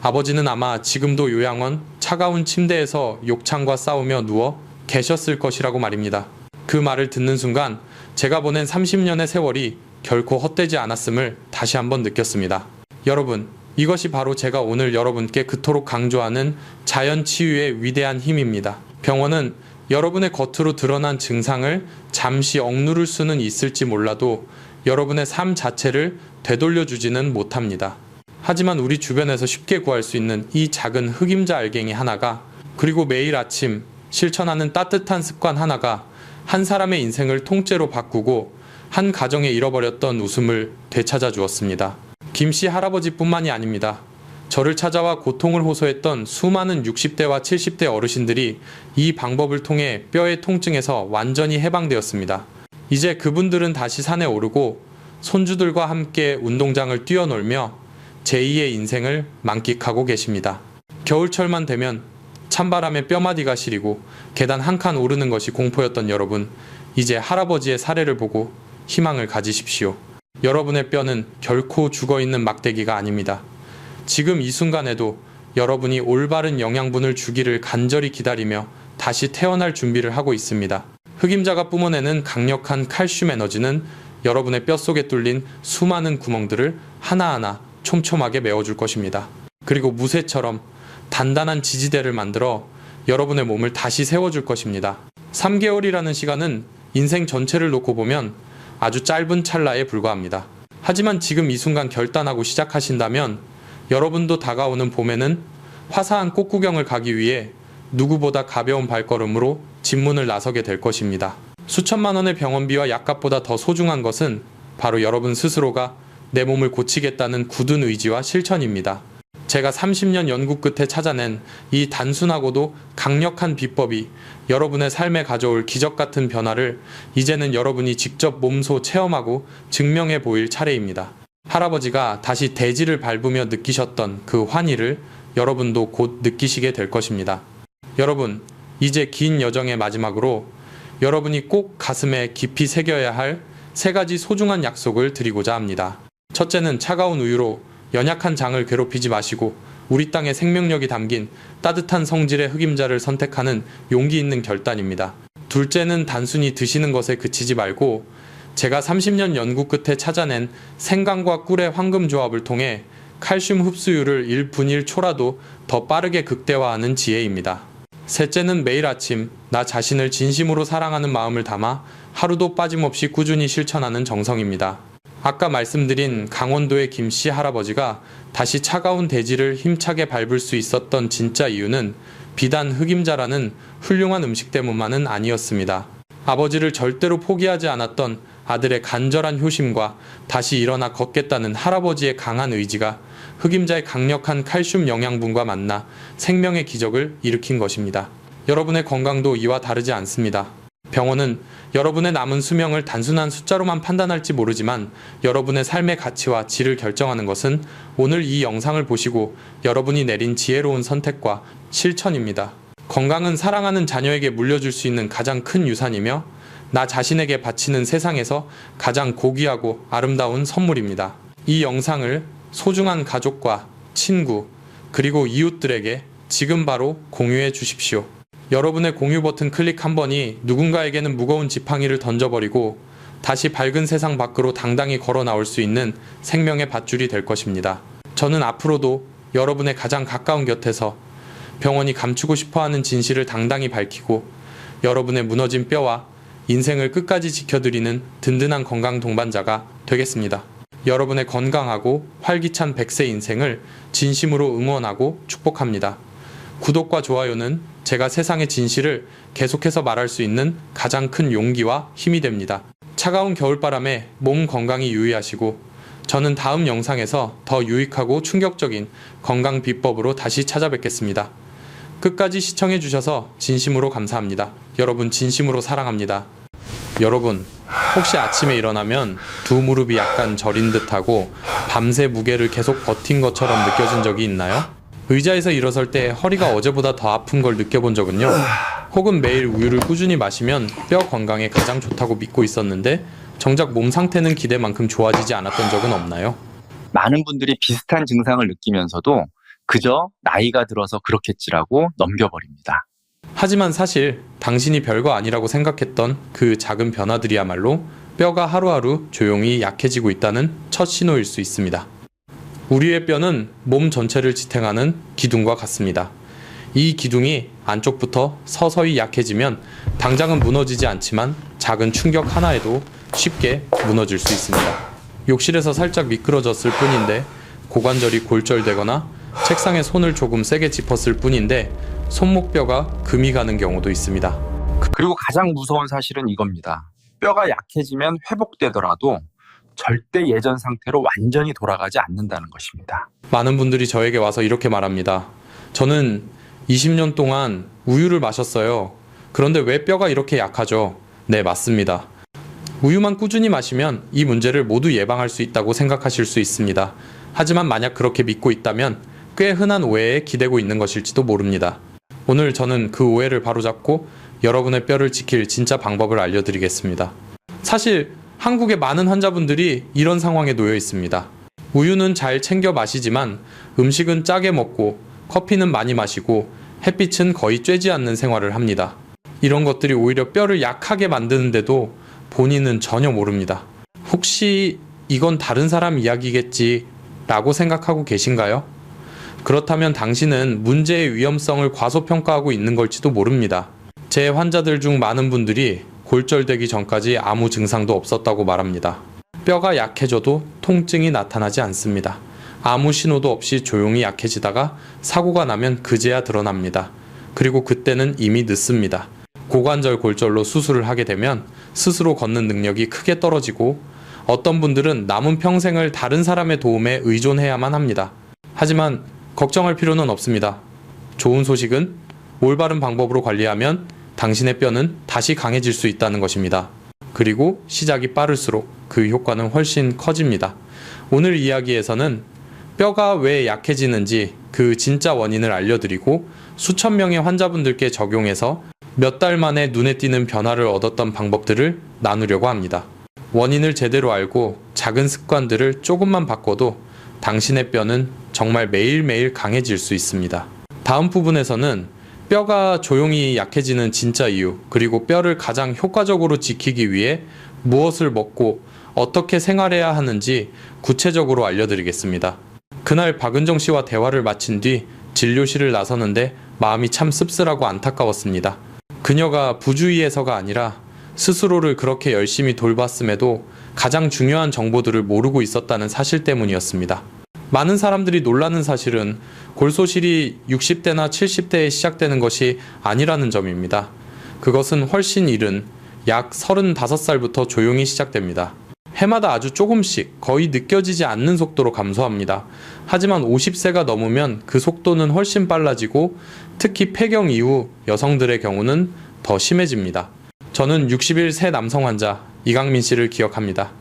아버지는 아마 지금도 요양원 차가운 침대에서 욕창과 싸우며 누워 계셨을 것이라고 말입니다. 그 말을 듣는 순간 제가 보낸 30년의 세월이 결코 헛되지 않았음을 다시 한번 느꼈습니다. 여러분, 이것이 바로 제가 오늘 여러분께 그토록 강조하는 자연 치유의 위대한 힘입니다. 병원은 여러분의 겉으로 드러난 증상을 잠시 억누를 수는 있을지 몰라도 여러분의 삶 자체를 되돌려주지는 못합니다. 하지만 우리 주변에서 쉽게 구할 수 있는 이 작은 흑임자 알갱이 하나가, 그리고 매일 아침 실천하는 따뜻한 습관 하나가 한 사람의 인생을 통째로 바꾸고 한 가정에 잃어버렸던 웃음을 되찾아 주었습니다. 김씨 할아버지뿐만이 아닙니다. 저를 찾아와 고통을 호소했던 수많은 60대와 70대 어르신들이 이 방법을 통해 뼈의 통증에서 완전히 해방되었습니다. 이제 그분들은 다시 산에 오르고 손주들과 함께 운동장을 뛰어놀며 제2의 인생을 만끽하고 계십니다. 겨울철만 되면 찬바람에 뼈마디가 시리고 계단 한 칸 오르는 것이 공포였던 여러분, 이제 할아버지의 사례를 보고 희망을 가지십시오. 여러분의 뼈는 결코 죽어있는 막대기가 아닙니다. 지금 이 순간에도 여러분이 올바른 영양분을 주기를 간절히 기다리며 다시 태어날 준비를 하고 있습니다. 흑임자가 뿜어내는 강력한 칼슘 에너지는 여러분의 뼛속에 뚫린 수많은 구멍들을 하나하나 촘촘하게 메워줄 것입니다. 그리고 무쇠처럼 단단한 지지대를 만들어 여러분의 몸을 다시 세워줄 것입니다. 3개월이라는 시간은 인생 전체를 놓고 보면 아주 짧은 찰나에 불과합니다. 하지만 지금 이 순간 결단하고 시작하신다면 여러분도 다가오는 봄에는 화사한 꽃구경을 가기 위해 누구보다 가벼운 발걸음으로 집문을 나서게 될 것입니다. 수천만 원의 병원비와 약값보다 더 소중한 것은 바로 여러분 스스로가 내 몸을 고치겠다는 굳은 의지와 실천입니다. 제가 30년 연구 끝에 찾아낸 이 단순하고도 강력한 비법이 여러분의 삶에 가져올 기적 같은 변화를 이제는 여러분이 직접 몸소 체험하고 증명해 보일 차례입니다. 할아버지가 다시 대지를 밟으며 느끼셨던 그 환희를 여러분도 곧 느끼시게 될 것입니다. 여러분, 이제 긴 여정의 마지막으로 여러분이 꼭 가슴에 깊이 새겨야 할 3가지 소중한 약속을 드리고자 합니다. 첫째는 차가운 우유로 연약한 장을 괴롭히지 마시고 우리 땅의 생명력이 담긴 따뜻한 성질의 흑임자를 선택하는 용기 있는 결단입니다. 둘째는 단순히 드시는 것에 그치지 말고 제가 30년 연구 끝에 찾아낸 생강과 꿀의 황금 조합을 통해 칼슘 흡수율을 1분 1초라도 더 빠르게 극대화하는 지혜입니다. 셋째는 매일 아침 나 자신을 진심으로 사랑하는 마음을 담아 하루도 빠짐없이 꾸준히 실천하는 정성입니다. 아까 말씀드린 강원도의 김씨 할아버지가 다시 차가운 대지를 힘차게 밟을 수 있었던 진짜 이유는 비단 흑임자라는 훌륭한 음식 때문만은 아니었습니다. 아버지를 절대로 포기하지 않았던 아들의 간절한 효심과 다시 일어나 걷겠다는 할아버지의 강한 의지가 흑임자의 강력한 칼슘 영양분과 만나 생명의 기적을 일으킨 것입니다. 여러분의 건강도 이와 다르지 않습니다. 병원은 여러분의 남은 수명을 단순한 숫자로만 판단할지 모르지만 여러분의 삶의 가치와 질을 결정하는 것은 오늘 이 영상을 보시고 여러분이 내린 지혜로운 선택과 실천입니다. 건강은 사랑하는 자녀에게 물려줄 수 있는 가장 큰 유산이며 나 자신에게 바치는 세상에서 가장 고귀하고 아름다운 선물입니다. 이 영상을 소중한 가족과 친구 그리고 이웃들에게 지금 바로 공유해 주십시오. 여러분의 공유 버튼 클릭 한 번이 누군가에게는 무거운 지팡이를 던져버리고 다시 밝은 세상 밖으로 당당히 걸어 나올 수 있는 생명의 밧줄이 될 것입니다. 저는 앞으로도 여러분의 가장 가까운 곁에서 병원이 감추고 싶어하는 진실을 당당히 밝히고 여러분의 무너진 뼈와 인생을 끝까지 지켜드리는 든든한 건강 동반자가 되겠습니다. 여러분의 건강하고 활기찬 100세 인생을 진심으로 응원하고 축복합니다. 구독과 좋아요는 제가 세상의 진실을 계속해서 말할 수 있는 가장 큰 용기와 힘이 됩니다. 차가운 겨울바람에 몸 건강히 유의하시고 저는 다음 영상에서 더 유익하고 충격적인 건강 비법으로 다시 찾아뵙겠습니다. 끝까지 시청해주셔서 진심으로 감사합니다. 여러분 진심으로 사랑합니다. 여러분 혹시 아침에 일어나면 두 무릎이 약간 저린 듯하고 밤새 무게를 계속 버틴 것처럼 느껴진 적이 있나요? 의자에서 일어설 때 허리가 어제보다 더 아픈 걸 느껴본 적은요? 혹은 매일 우유를 꾸준히 마시면 뼈 건강에 가장 좋다고 믿고 있었는데 정작 몸 상태는 기대만큼 좋아지지 않았던 적은 없나요? 많은 분들이 비슷한 증상을 느끼면서도 그저 나이가 들어서 그렇겠지라고 넘겨버립니다. 하지만 사실 당신이 별거 아니라고 생각했던 그 작은 변화들이야말로 뼈가 하루하루 조용히 약해지고 있다는 첫 신호일 수 있습니다. 우리의 뼈는 몸 전체를 지탱하는 기둥과 같습니다. 이 기둥이 안쪽부터 서서히 약해지면 당장은 무너지지 않지만 작은 충격 하나에도 쉽게 무너질 수 있습니다. 욕실에서 살짝 미끄러졌을 뿐인데 고관절이 골절되거나 책상에 손을 조금 세게 짚었을 뿐인데 손목뼈가 금이 가는 경우도 있습니다. 그리고 가장 무서운 사실은 이겁니다. 뼈가 약해지면 회복되더라도 절대 예전 상태로 완전히 돌아가지 않는다는 것입니다. 많은 분들이 저에게 와서 이렇게 말합니다. 저는 20년 동안 우유를 마셨어요. 그런데 왜 뼈가 이렇게 약하죠? 네, 맞습니다. 우유만 꾸준히 마시면 이 문제를 모두 예방할 수 있다고 생각하실 수 있습니다. 하지만 만약 그렇게 믿고 있다면 꽤 흔한 오해에 기대고 있는 것일지도 모릅니다. 오늘 저는 그 오해를 바로잡고 여러분의 뼈를 지킬 진짜 방법을 알려드리겠습니다. 사실 한국의 많은 환자분들이 이런 상황에 놓여 있습니다. 우유는 잘 챙겨 마시지만 음식은 짜게 먹고 커피는 많이 마시고 햇빛은 거의 쬐지 않는 생활을 합니다. 이런 것들이 오히려 뼈를 약하게 만드는데도 본인은 전혀 모릅니다. 혹시 이건 다른 사람 이야기겠지 라고 생각하고 계신가요? 그렇다면 당신은 문제의 위험성을 과소평가하고 있는 걸지도 모릅니다. 제 환자들 중 많은 분들이 골절되기 전까지 아무 증상도 없었다고 말합니다. 뼈가 약해져도 통증이 나타나지 않습니다. 아무 신호도 없이 조용히 약해지다가 사고가 나면 그제야 드러납니다. 그리고 그때는 이미 늦습니다. 고관절 골절로 수술을 하게 되면 스스로 걷는 능력이 크게 떨어지고 어떤 분들은 남은 평생을 다른 사람의 도움에 의존해야만 합니다. 하지만 걱정할 필요는 없습니다. 좋은 소식은 올바른 방법으로 관리하면 당신의 뼈는 다시 강해질 수 있다는 것입니다. 그리고 시작이 빠를수록 그 효과는 훨씬 커집니다. 오늘 이야기에서는 뼈가 왜 약해지는지 그 진짜 원인을 알려드리고 수천 명의 환자분들께 적용해서 몇 달 만에 눈에 띄는 변화를 얻었던 방법들을 나누려고 합니다. 원인을 제대로 알고 작은 습관들을 조금만 바꿔도 당신의 뼈는 정말 매일매일 강해질 수 있습니다. 다음 부분에서는 뼈가 조용히 약해지는 진짜 이유, 그리고 뼈를 가장 효과적으로 지키기 위해 무엇을 먹고 어떻게 생활해야 하는지 구체적으로 알려드리겠습니다. 그날 박은정 씨와 대화를 마친 뒤 진료실을 나서는데 마음이 참 씁쓸하고 안타까웠습니다. 그녀가 부주의해서가 아니라 스스로를 그렇게 열심히 돌봤음에도 가장 중요한 정보들을 모르고 있었다는 사실 때문이었습니다. 많은 사람들이 놀라는 사실은 골소실이 60대나 70대에 시작되는 것이 아니라는 점입니다. 그것은 훨씬 이른 약 35살부터 조용히 시작됩니다. 해마다 아주 조금씩 거의 느껴지지 않는 속도로 감소합니다. 하지만 50세가 넘으면 그 속도는 훨씬 빨라지고 특히 폐경 이후 여성들의 경우는 더 심해집니다. 저는 61세 남성 환자 이강민 씨를 기억합니다.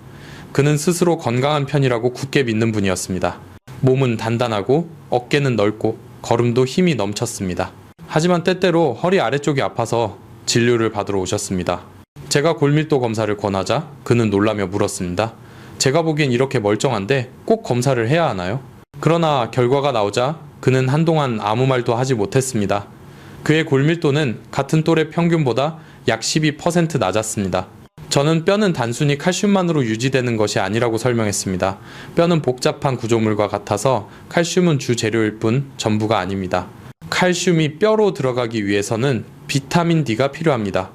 그는 스스로 건강한 편이라고 굳게 믿는 분이었습니다. 몸은 단단하고 어깨는 넓고 걸음도 힘이 넘쳤습니다. 하지만 때때로 허리 아래쪽이 아파서 진료를 받으러 오셨습니다. 제가 골밀도 검사를 권하자 그는 놀라며 물었습니다. 제가 보기엔 이렇게 멀쩡한데 꼭 검사를 해야 하나요? 그러나 결과가 나오자 그는 한동안 아무 말도 하지 못했습니다. 그의 골밀도는 같은 또래 평균보다 약 12% 낮았습니다. 저는 뼈는 단순히 칼슘만으로 유지되는 것이 아니라고 설명했습니다. 뼈는 복잡한 구조물과 같아서 칼슘은 주 재료일 뿐 전부가 아닙니다. 칼슘이 뼈로 들어가기 위해서는 비타민 D가 필요합니다.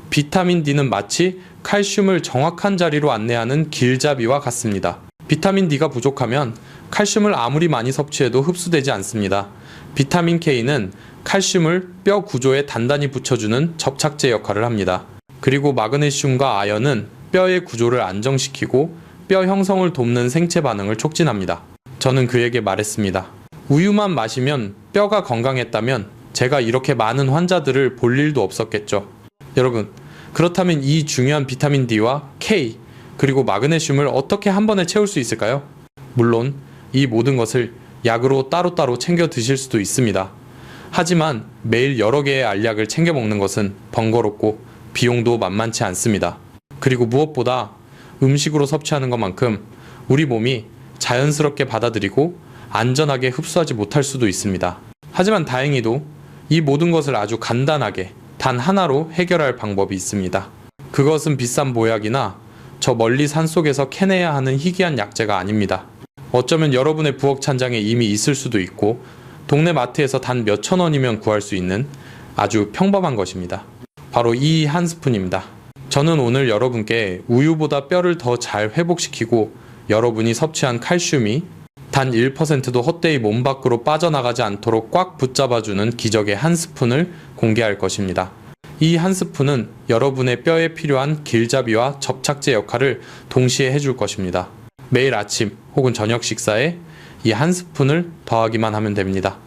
비타민 D는 마치 칼슘을 정확한 자리로 안내하는 길잡이와 같습니다. 비타민 D가 부족하면 칼슘을 아무리 많이 섭취해도 흡수되지 않습니다. 비타민 K는 칼슘을 뼈 구조에 단단히 붙여주는 접착제 역할을 합니다. 그리고 마그네슘과 아연은 뼈의 구조를 안정시키고 뼈 형성을 돕는 생체 반응을 촉진합니다. 저는 그에게 말했습니다. 우유만 마시면 뼈가 건강했다면 제가 이렇게 많은 환자들을 볼 일도 없었겠죠. 여러분, 그렇다면 이 중요한 비타민 D와 K, 그리고 마그네슘을 어떻게 한 번에 채울 수 있을까요? 물론 이 모든 것을 약으로 따로따로 챙겨 드실 수도 있습니다. 하지만 매일 여러 개의 알약을 챙겨 먹는 것은 번거롭고 비용도 만만치 않습니다. 그리고 무엇보다 음식으로 섭취하는 것만큼 우리 몸이 자연스럽게 받아들이고 안전하게 흡수하지 못할 수도 있습니다. 하지만 다행히도 이 모든 것을 아주 간단하게 단 하나로 해결할 방법이 있습니다. 그것은 비싼 보약이나 저 멀리 산속에서 캐내야 하는 희귀한 약재가 아닙니다. 어쩌면 여러분의 부엌 찬장에 이미 있을 수도 있고 동네 마트에서 단 몇천 원이면 구할 수 있는 아주 평범한 것입니다. 바로 이 한 스푼입니다. 저는 오늘 여러분께 우유보다 뼈를 더 잘 회복시키고 여러분이 섭취한 칼슘이 단 1%도 헛되이 몸 밖으로 빠져나가지 않도록 꽉 붙잡아주는 기적의 한 스푼을 공개할 것입니다. 이 한 스푼은 여러분의 뼈에 필요한 길잡이와 접착제 역할을 동시에 해줄 것입니다. 매일 아침 혹은 저녁 식사에 이 한 스푼을 더하기만 하면 됩니다.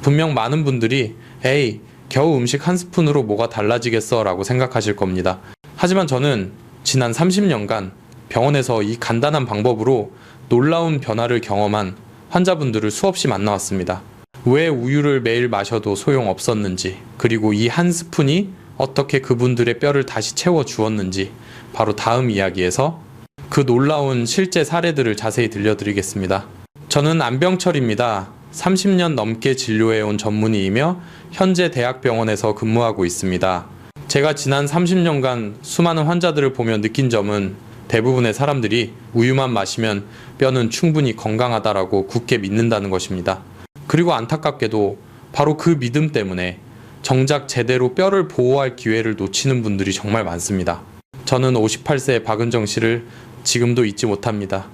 분명 많은 분들이 에이, 겨우 음식 한 스푼으로 뭐가 달라지겠어 라고 생각하실 겁니다. 하지만 저는 지난 30년간 병원에서 이 간단한 방법으로 놀라운 변화를 경험한 환자분들을 수없이 만나왔습니다. 왜 우유를 매일 마셔도 소용없었는지, 그리고 이 한 스푼이 어떻게 그분들의 뼈를 다시 채워 주었는지, 바로 다음 이야기에서 그 놀라운 실제 사례들을 자세히 들려드리겠습니다. 저는 안병철입니다. 30년 넘게 진료해온 전문의이며 현재 대학병원에서 근무하고 있습니다. 제가 지난 30년간 수많은 환자들을 보며 느낀 점은 대부분의 사람들이 우유만 마시면 뼈는 충분히 건강하다라고 굳게 믿는다는 것입니다. 그리고 안타깝게도 바로 그 믿음 때문에 정작 제대로 뼈를 보호할 기회를 놓치는 분들이 정말 많습니다. 저는 58세의 박은정 씨를 지금도 잊지 못합니다.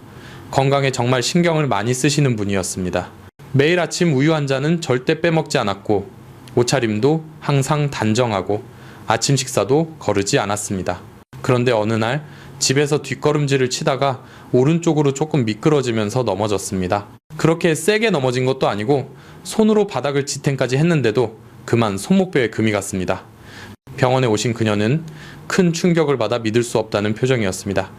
건강에 정말 신경을 많이 쓰시는 분이었습니다. 매일 아침 우유 한 잔은 절대 빼먹지 않았고 옷차림도 항상 단정하고 아침 식사도 거르지 않았습니다. 그런데 어느 날 집에서 뒷걸음질을 치다가 오른쪽으로 조금 미끄러지면서 넘어졌습니다. 그렇게 세게 넘어진 것도 아니고 손으로 바닥을 지탱까지 했는데도 그만 손목뼈에 금이 갔습니다. 병원에 오신 그녀는 큰 충격을 받아 믿을 수 없다는 표정이었습니다.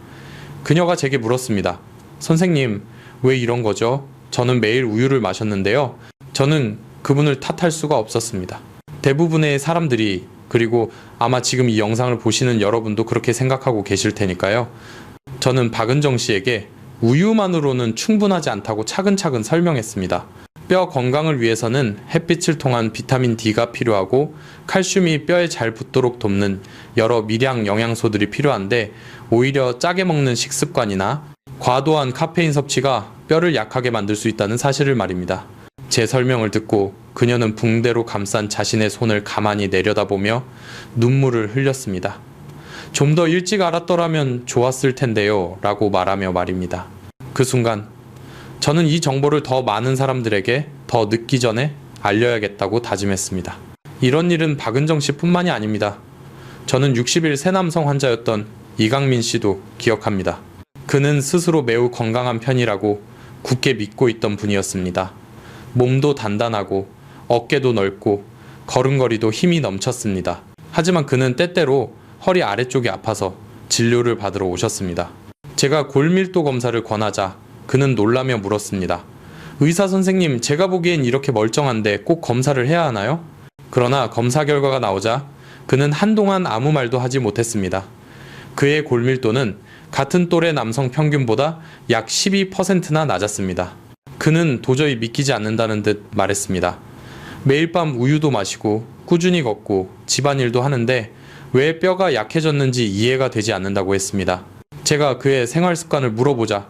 그녀가 제게 물었습니다. 선생님, 왜 이런 거죠? 저는 매일 우유를 마셨는데요. 저는 그분을 탓할 수가 없었습니다. 대부분의 사람들이, 그리고 아마 지금 이 영상을 보시는 여러분도 그렇게 생각하고 계실 테니까요. 저는 박은정 씨에게 우유만으로는 충분하지 않다고 차근차근 설명했습니다. 뼈 건강을 위해서는 햇빛을 통한 비타민 D가 필요하고 칼슘이 뼈에 잘 붙도록 돕는 여러 미량 영양소들이 필요한데 오히려 짜게 먹는 식습관이나 과도한 카페인 섭취가 뼈를 약하게 만들 수 있다는 사실을 말입니다. 제 설명을 듣고 그녀는 붕대로 감싼 자신의 손을 가만히 내려다보며 눈물을 흘렸습니다. 좀 더 일찍 알았더라면 좋았을 텐데요 라고 말하며 말입니다. 그 순간 저는 이 정보를 더 많은 사람들에게 더 늦기 전에 알려야겠다고 다짐했습니다. 이런 일은 박은정 씨뿐만이 아닙니다. 저는 60일 새남성 환자였던 이강민 씨도 기억합니다. 그는 스스로 매우 건강한 편이라고 굳게 믿고 있던 분이었습니다. 몸도 단단하고 어깨도 넓고 걸음걸이도 힘이 넘쳤습니다. 하지만 그는 때때로 허리 아래쪽이 아파서 진료를 받으러 오셨습니다. 제가 골밀도 검사를 권하자 그는 놀라며 물었습니다. 의사 선생님, 제가 보기엔 이렇게 멀쩡한데 꼭 검사를 해야 하나요? 그러나 검사 결과가 나오자 그는 한동안 아무 말도 하지 못했습니다. 그의 골밀도는 같은 또래 남성 평균보다 약 12%나 낮았습니다. 그는 도저히 믿기지 않는다는 듯 말했습니다. 매일 밤 우유도 마시고 꾸준히 걷고 집안일도 하는데 왜 뼈가 약해졌는지 이해가 되지 않는다고 했습니다. 제가 그의 생활 습관을 물어보자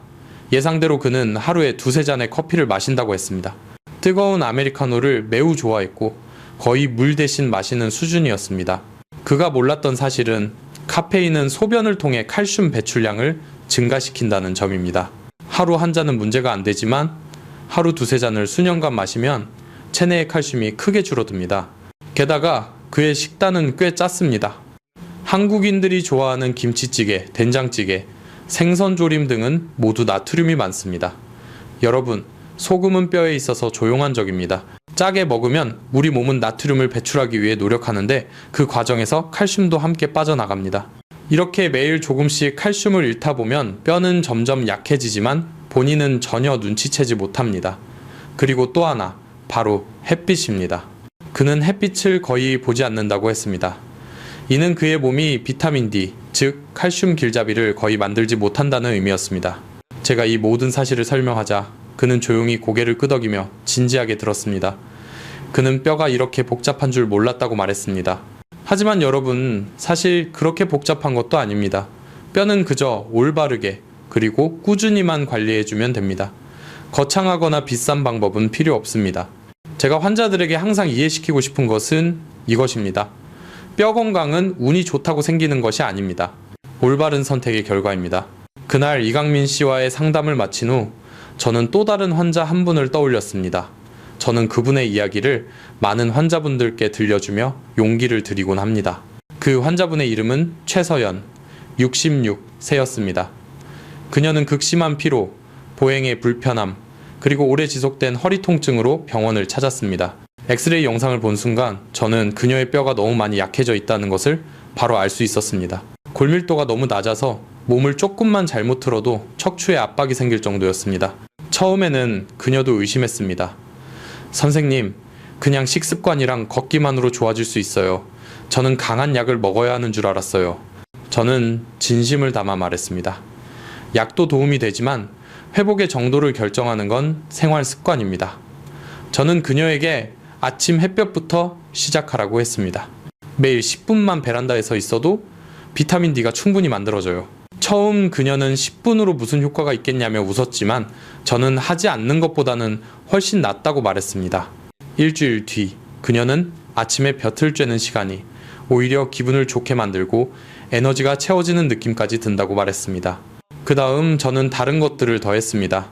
예상대로 그는 하루에 2~3잔의 커피를 마신다고 했습니다. 뜨거운 아메리카노를 매우 좋아했고 거의 물 대신 마시는 수준이었습니다. 그가 몰랐던 사실은 카페인은 소변을 통해 칼슘 배출량을 증가시킨다는 점입니다. 하루 한 잔은 문제가 안 되지만 하루 2~3잔을 수년간 마시면 체내의 칼슘이 크게 줄어듭니다. 게다가 그의 식단은 꽤 짰습니다. 한국인들이 좋아하는 김치찌개, 된장찌개, 생선조림 등은 모두 나트륨이 많습니다. 여러분, 소금은 뼈에 있어서 조용한 적입니다. 짜게 먹으면 우리 몸은 나트륨을 배출하기 위해 노력하는데 그 과정에서 칼슘도 함께 빠져나갑니다. 이렇게 매일 조금씩 칼슘을 잃다 보면 뼈는 점점 약해지지만 본인은 전혀 눈치채지 못합니다. 그리고 또 하나, 바로 햇빛입니다. 그는 햇빛을 거의 보지 않는다고 했습니다. 이는 그의 몸이 비타민 D, 즉 칼슘 길잡이를 거의 만들지 못한다는 의미였습니다. 제가 이 모든 사실을 설명하자 그는 조용히 고개를 끄덕이며 진지하게 들었습니다. 그는 뼈가 이렇게 복잡한 줄 몰랐다고 말했습니다. 하지만 여러분, 사실 그렇게 복잡한 것도 아닙니다. 뼈는 그저 올바르게 그리고 꾸준히만 관리해주면 됩니다. 거창하거나 비싼 방법은 필요 없습니다. 제가 환자들에게 항상 이해시키고 싶은 것은 이것입니다. 뼈 건강은 운이 좋다고 생기는 것이 아닙니다. 올바른 선택의 결과입니다. 그날 이강민 씨와의 상담을 마친 후 저는 또 다른 환자 한 분을 떠올렸습니다. 저는 그분의 이야기를 많은 환자분들께 들려주며 용기를 드리곤 합니다. 그 환자분의 이름은 최서연, 66세였습니다. 그녀는 극심한 피로, 보행의 불편함, 그리고 오래 지속된 허리 통증으로 병원을 찾았습니다. 엑스레이 영상을 본 순간 저는 그녀의 뼈가 너무 많이 약해져 있다는 것을 바로 알 수 있었습니다. 골밀도가 너무 낮아서 몸을 조금만 잘못 틀어도 척추에 압박이 생길 정도였습니다. 처음에는 그녀도 의심했습니다. 선생님, 그냥 식습관이랑 걷기만으로 좋아질 수 있어요. 저는 강한 약을 먹어야 하는 줄 알았어요. 저는 진심을 담아 말했습니다. 약도 도움이 되지만 회복의 정도를 결정하는 건 생활 습관입니다. 저는 그녀에게 아침 햇볕부터 시작하라고 했습니다. 매일 10분만 베란다에 서 있어도 비타민 D가 충분히 만들어져요. 처음 그녀는 10분으로 무슨 효과가 있겠냐며 웃었지만 저는 하지 않는 것보다는 훨씬 낫다고 말했습니다. 일주일 뒤 그녀는 아침에 볕을 쬐는 시간이 오히려 기분을 좋게 만들고 에너지가 채워지는 느낌까지 든다고 말했습니다. 그 다음 저는 다른 것들을 더했습니다.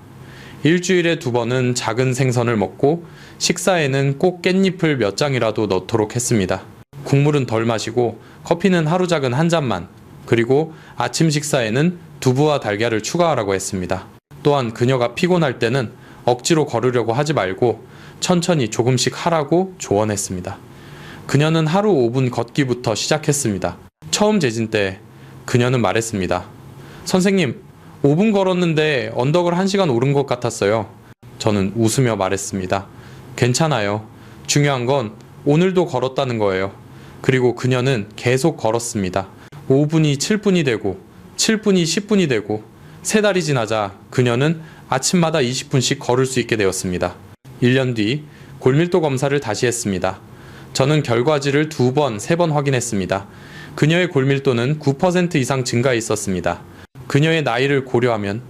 일주일에 2번은 작은 생선을 먹고 식사에는 꼭 깻잎을 몇 장이라도 넣도록 했습니다. 국물은 덜 마시고 커피는 하루 작은 한 잔만, 그리고 아침 식사에는 두부와 달걀을 추가하라고 했습니다. 또한 그녀가 피곤할 때는 억지로 걸으려고 하지 말고 천천히 조금씩 하라고 조언했습니다. 그녀는 하루 5분 걷기부터 시작했습니다. 처음 재진 때 그녀는 말했습니다. 선생님, 5분 걸었는데 언덕을 1시간 오른 것 같았어요. 저는 웃으며 말했습니다. 괜찮아요. 중요한 건 오늘도 걸었다는 거예요. 그리고 그녀는 계속 걸었습니다. 5분이 7분이 되고 7분이 10분이 되고 3달이 지나자 그녀는 아침마다 20분씩 걸을 수 있게 되었습니다. 1년 뒤 골밀도 검사를 다시 했습니다. 저는 결과지를 2번, 3번 확인했습니다. 그녀의 골밀도는 9% 이상 증가해 있었습니다. 그녀의 나이를 고려하면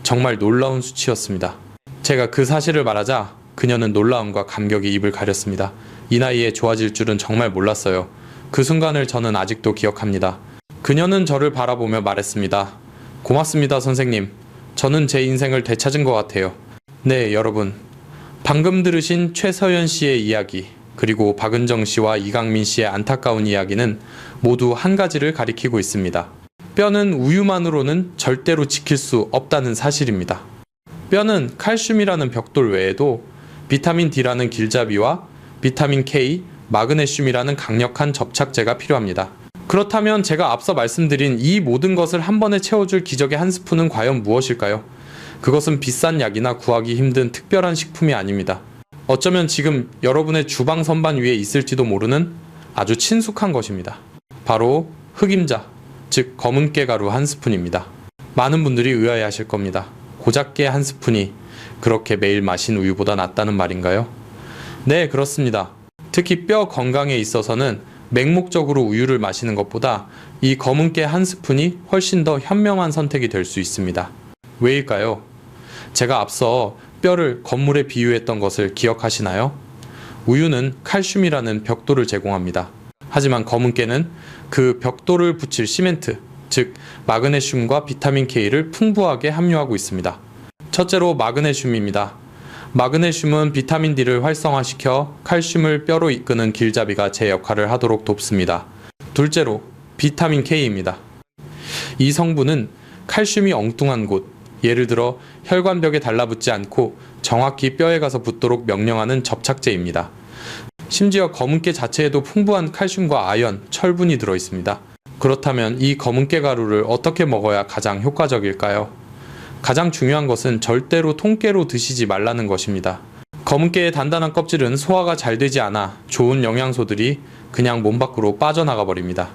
정말 놀라운 수치였습니다. 제가 그 사실을 말하자 그녀는 놀라움과 감격이 입을 가렸습니다. 이 나이에 좋아질 줄은 정말 몰랐어요. 그 순간을 저는 아직도 기억합니다. 그녀는 저를 바라보며 말했습니다. 고맙습니다, 선생님. 저는 제 인생을 되찾은 것 같아요. 네, 여러분. 방금 들으신 최서연 씨의 이야기, 그리고 박은정 씨와 이강민 씨의 안타까운 이야기는 모두 한 가지를 가리키고 있습니다. 뼈는 우유만으로는 절대로 지킬 수 없다는 사실입니다. 뼈는 칼슘이라는 벽돌 외에도 비타민 D라는 길잡이와 비타민 K, 마그네슘이라는 강력한 접착제가 필요합니다. 그렇다면 제가 앞서 말씀드린 이 모든 것을 한 번에 채워줄 기적의 한 스푼은 과연 무엇일까요? 그것은 비싼 약이나 구하기 힘든 특별한 식품이 아닙니다. 어쩌면 지금 여러분의 주방 선반 위에 있을지도 모르는 아주 친숙한 것입니다. 바로 흑임자, 즉 검은 깨가루 한 스푼입니다. 많은 분들이 의아해하실 겁니다. 고작 깨 한 스푼이 그렇게 매일 마신 우유보다 낫다는 말인가요? 네, 그렇습니다. 특히 뼈 건강에 있어서는 맹목적으로 우유를 마시는 것보다 이 검은 깨 한 스푼이 훨씬 더 현명한 선택이 될 수 있습니다. 왜일까요? 제가 앞서 뼈를 건물에 비유했던 것을 기억하시나요? 우유는 칼슘이라는 벽돌을 제공합니다. 하지만 검은 깨는 그 벽돌을 붙일 시멘트, 즉 마그네슘과 비타민 K를 풍부하게 함유하고 있습니다. 첫째로 마그네슘입니다. 마그네슘은 비타민 D를 활성화시켜 칼슘을 뼈로 이끄는 길잡이가 제 역할을 하도록 돕습니다. 둘째로 비타민 K입니다. 이 성분은 칼슘이 엉뚱한 곳, 예를 들어 혈관벽에 달라붙지 않고 정확히 뼈에 가서 붙도록 명령하는 접착제입니다. 심지어 검은깨 자체에도 풍부한 칼슘과 아연, 철분이 들어있습니다. 그렇다면 이 검은깨 가루를 어떻게 먹어야 가장 효과적일까요? 가장 중요한 것은 절대로 통깨로 드시지 말라는 것입니다. 검은깨의 단단한 껍질은 소화가 잘 되지 않아 좋은 영양소들이 그냥 몸 밖으로 빠져나가 버립니다.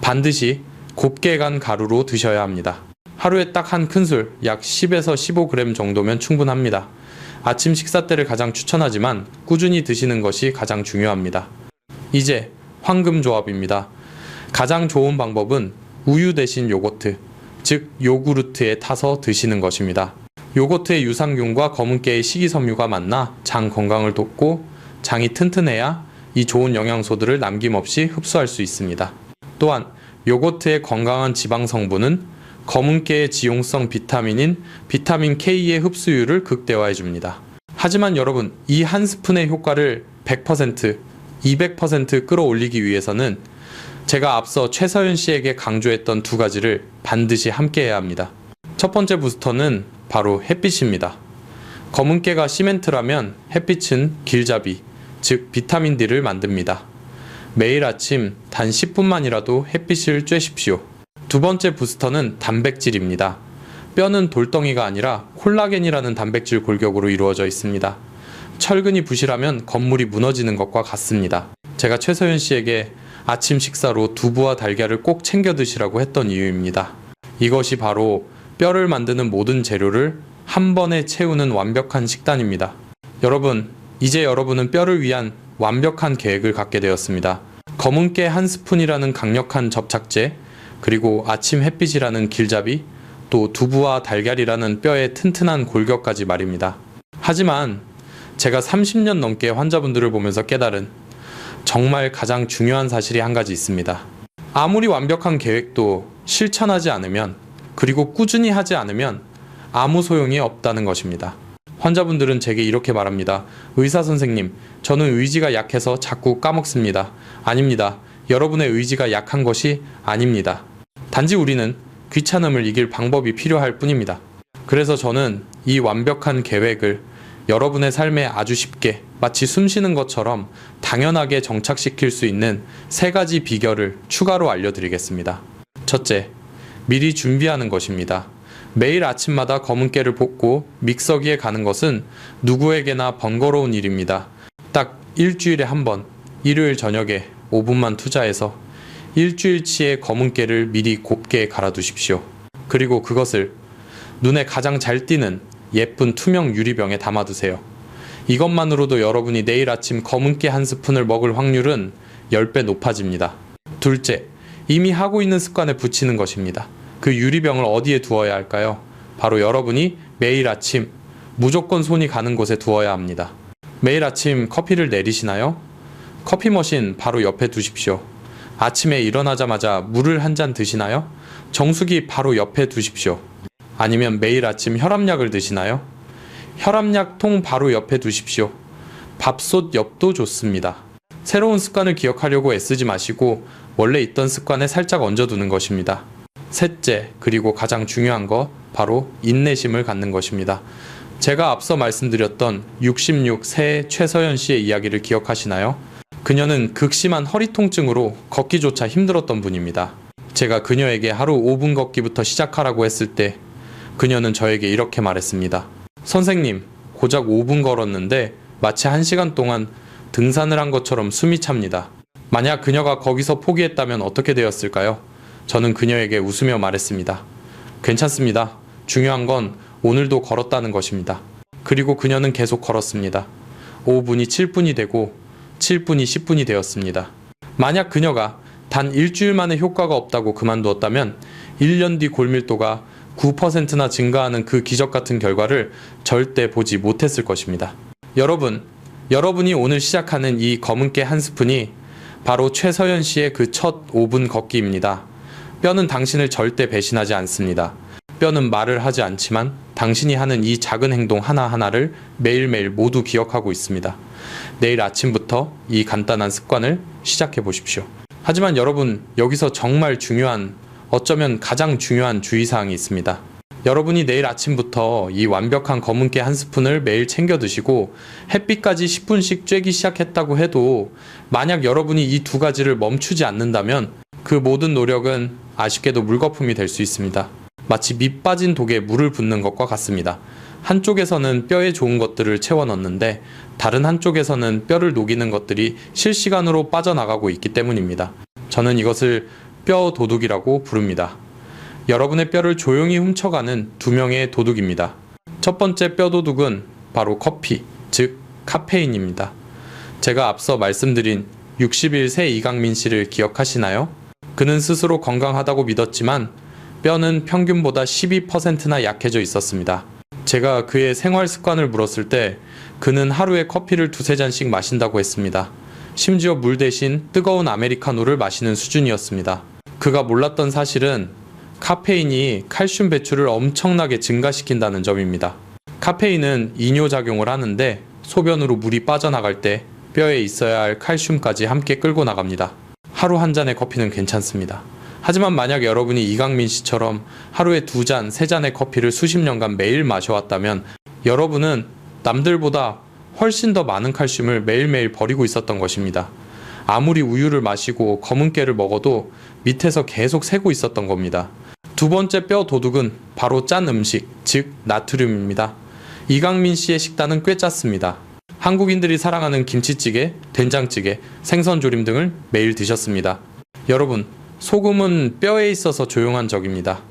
반드시 곱게 간 가루로 드셔야 합니다. 하루에 딱 한 큰술, 약 10에서 15g 정도면 충분합니다. 아침 식사 때를 가장 추천하지만 꾸준히 드시는 것이 가장 중요합니다. 이제 황금 조합입니다. 가장 좋은 방법은 우유 대신 요거트, 즉 요구르트에 타서 드시는 것입니다. 요거트의 유산균과 검은깨의 식이섬유가 만나 장 건강을 돕고 장이 튼튼해야 이 좋은 영양소들을 남김없이 흡수할 수 있습니다. 또한 요거트의 건강한 지방 성분은 검은깨의 지용성 비타민인 비타민 K의 흡수율을 극대화해 줍니다. 하지만 여러분, 이 한 스푼의 효과를 100%, 200% 끌어올리기 위해서는 제가 앞서 최서연 씨에게 강조했던 두 가지를 반드시 함께 해야 합니다. 첫 번째 부스터는 바로 햇빛입니다. 검은깨가 시멘트라면 햇빛은 길잡이, 즉 비타민 D를 만듭니다. 매일 아침 단 10분만이라도 햇빛을 쬐십시오. 두 번째 부스터는 단백질입니다. 뼈는 돌덩이가 아니라 콜라겐이라는 단백질 골격으로 이루어져 있습니다. 철근이 부실하면 건물이 무너지는 것과 같습니다. 제가 최서연 씨에게 아침 식사로 두부와 달걀을 꼭 챙겨 드시라고 했던 이유입니다. 이것이 바로 뼈를 만드는 모든 재료를 한 번에 채우는 완벽한 식단입니다. 여러분, 이제 여러분은 뼈를 위한 완벽한 계획을 갖게 되었습니다. 검은깨 한 스푼이라는 강력한 접착제, 그리고 아침 햇빛이라는 길잡이, 또 두부와 달걀이라는 뼈의 튼튼한 골격까지 말입니다. 하지만 제가 30년 넘게 환자분들을 보면서 깨달은 정말 가장 중요한 사실이 한 가지 있습니다. 아무리 완벽한 계획도 실천하지 않으면, 그리고 꾸준히 하지 않으면 아무 소용이 없다는 것입니다. 환자분들은 제게 이렇게 말합니다. 의사 선생님, 저는 의지가 약해서 자꾸 까먹습니다. 아닙니다. 여러분의 의지가 약한 것이 아닙니다. 단지 우리는 귀찮음을 이길 방법이 필요할 뿐입니다. 그래서 저는 이 완벽한 계획을 여러분의 삶에 아주 쉽게, 마치 숨 쉬는 것처럼 당연하게 정착시킬 수 있는 세 가지 비결을 추가로 알려드리겠습니다. 첫째, 미리 준비하는 것입니다. 매일 아침마다 검은깨를 볶고 믹서기에 가는 것은 누구에게나 번거로운 일입니다. 딱 일주일에 한 번, 일요일 저녁에 5분만 투자해서 일주일치의 검은깨를 미리 곱게 갈아두십시오. 그리고 그것을 눈에 가장 잘 띄는 예쁜 투명 유리병에 담아두세요. 이것만으로도 여러분이 내일 아침 검은깨 한 스푼을 먹을 확률은 10배 높아집니다. 둘째, 이미 하고 있는 습관에 붙이는 것입니다. 그 유리병을 어디에 두어야 할까요? 바로 여러분이 매일 아침 무조건 손이 가는 곳에 두어야 합니다. 매일 아침 커피를 내리시나요? 커피 머신 바로 옆에 두십시오. 아침에 일어나자마자 물을 한 잔 드시나요? 정수기 바로 옆에 두십시오. 아니면 매일 아침 혈압약을 드시나요? 혈압약통 바로 옆에 두십시오. 밥솥 옆도 좋습니다. 새로운 습관을 기억하려고 애쓰지 마시고 원래 있던 습관에 살짝 얹어두는 것입니다. 셋째, 그리고 가장 중요한 거, 바로 인내심을 갖는 것입니다. 제가 앞서 말씀드렸던 66세 최서연 씨의 이야기를 기억하시나요? 그녀는 극심한 허리 통증으로 걷기조차 힘들었던 분입니다. 제가 그녀에게 하루 5분 걷기부터 시작하라고 했을 때 그녀는 저에게 이렇게 말했습니다. 선생님, 고작 5분 걸었는데 마치 1시간 동안 등산을 한 것처럼 숨이 찹니다. 만약 그녀가 거기서 포기했다면 어떻게 되었을까요? 저는 그녀에게 웃으며 말했습니다. 괜찮습니다. 중요한 건 오늘도 걸었다는 것입니다. 그리고 그녀는 계속 걸었습니다. 5분이 7분이 되고 7분이 10분이 되었습니다. 만약 그녀가 단 일주일 만에 효과가 없다고 그만두었다면 1년 뒤 골밀도가 9%나 증가하는 그 기적 같은 결과를 절대 보지 못했을 것입니다. 여러분이 오늘 시작하는 이 검은 깨 한 스푼이 바로 최서연 씨의 그 첫 5분 걷기입니다. 뼈는 당신을 절대 배신하지 않습니다. 뼈는 말을 하지 않지만 당신이 하는 이 작은 행동 하나하나를 매일매일 모두 기억하고 있습니다. 내일 아침부터 이 간단한 습관을 시작해 보십시오. 하지만 여러분, 여기서 정말 중요한, 어쩌면 가장 중요한 주의사항이 있습니다. 여러분이 내일 아침부터 이 완벽한 검은 깨 한 스푼을 매일 챙겨 드시고 햇빛까지 10분씩 쬐기 시작했다고 해도 만약 여러분이 이 두 가지를 멈추지 않는다면 그 모든 노력은 아쉽게도 물거품이 될 수 있습니다. 마치 밑 빠진 독에 물을 붓는 것과 같습니다. 한쪽에서는 뼈에 좋은 것들을 채워 넣는데 다른 한쪽에서는 뼈를 녹이는 것들이 실시간으로 빠져나가고 있기 때문입니다. 저는 이것을 뼈 도둑이라고 부릅니다. 여러분의 뼈를 조용히 훔쳐가는 두 명의 도둑입니다. 첫 번째 뼈 도둑은 바로 커피, 즉 카페인입니다. 제가 앞서 말씀드린 61세 이강민 씨를 기억하시나요? 그는 스스로 건강하다고 믿었지만 뼈는 평균보다 12%나 약해져 있었습니다. 제가 그의 생활 습관을 물었을 때 그는 하루에 커피를 2-3잔씩 마신다고 했습니다. 심지어 물 대신 뜨거운 아메리카노를 마시는 수준이었습니다. 그가 몰랐던 사실은 카페인이 칼슘 배출을 엄청나게 증가시킨다는 점입니다. 카페인은 이뇨작용을 하는데 소변으로 물이 빠져나갈 때 뼈에 있어야 할 칼슘까지 함께 끌고 나갑니다. 하루 한 잔의 커피는 괜찮습니다. 하지만 만약 여러분이 이강민 씨처럼 하루에 2잔, 3잔의 커피를 수십 년간 매일 마셔왔다면 여러분은 남들보다 훨씬 더 많은 칼슘을 매일매일 버리고 있었던 것입니다. 아무리 우유를 마시고 검은 깨를 먹어도 밑에서 계속 새고 있었던 겁니다. 두 번째 뼈 도둑은 바로 짠 음식, 즉 나트륨입니다. 이강민 씨의 식단은 꽤 짰습니다. 한국인들이 사랑하는 김치찌개, 된장찌개, 생선조림 등을 매일 드셨습니다. 여러분, 소금은 뼈에 있어서 조용한 적입니다.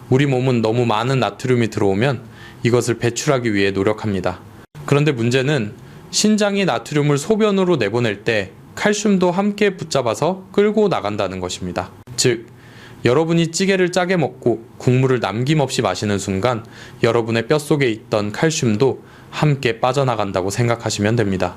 우리 몸은 너무 많은 나트륨이 들어오면 이것을 배출하기 위해 노력합니다. 그런데 문제는 신장이 나트륨을 소변으로 내보낼 때 칼슘도 함께 붙잡아서 끌고 나간다는 것입니다. 즉, 여러분이 찌개를 짜게 먹고 국물을 남김없이 마시는 순간 여러분의 뼛속에 있던 칼슘도 함께 빠져나간다고 생각하시면 됩니다.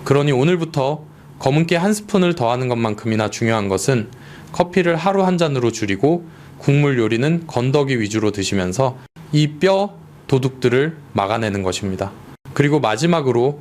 그러니 오늘부터 검은 깨 한 스푼을 더하는 것만큼이나 중요한 것은 커피를 하루 한 잔으로 줄이고 국물 요리는 건더기 위주로 드시면서 이 뼈 도둑들을 막아내는 것입니다. 그리고 마지막으로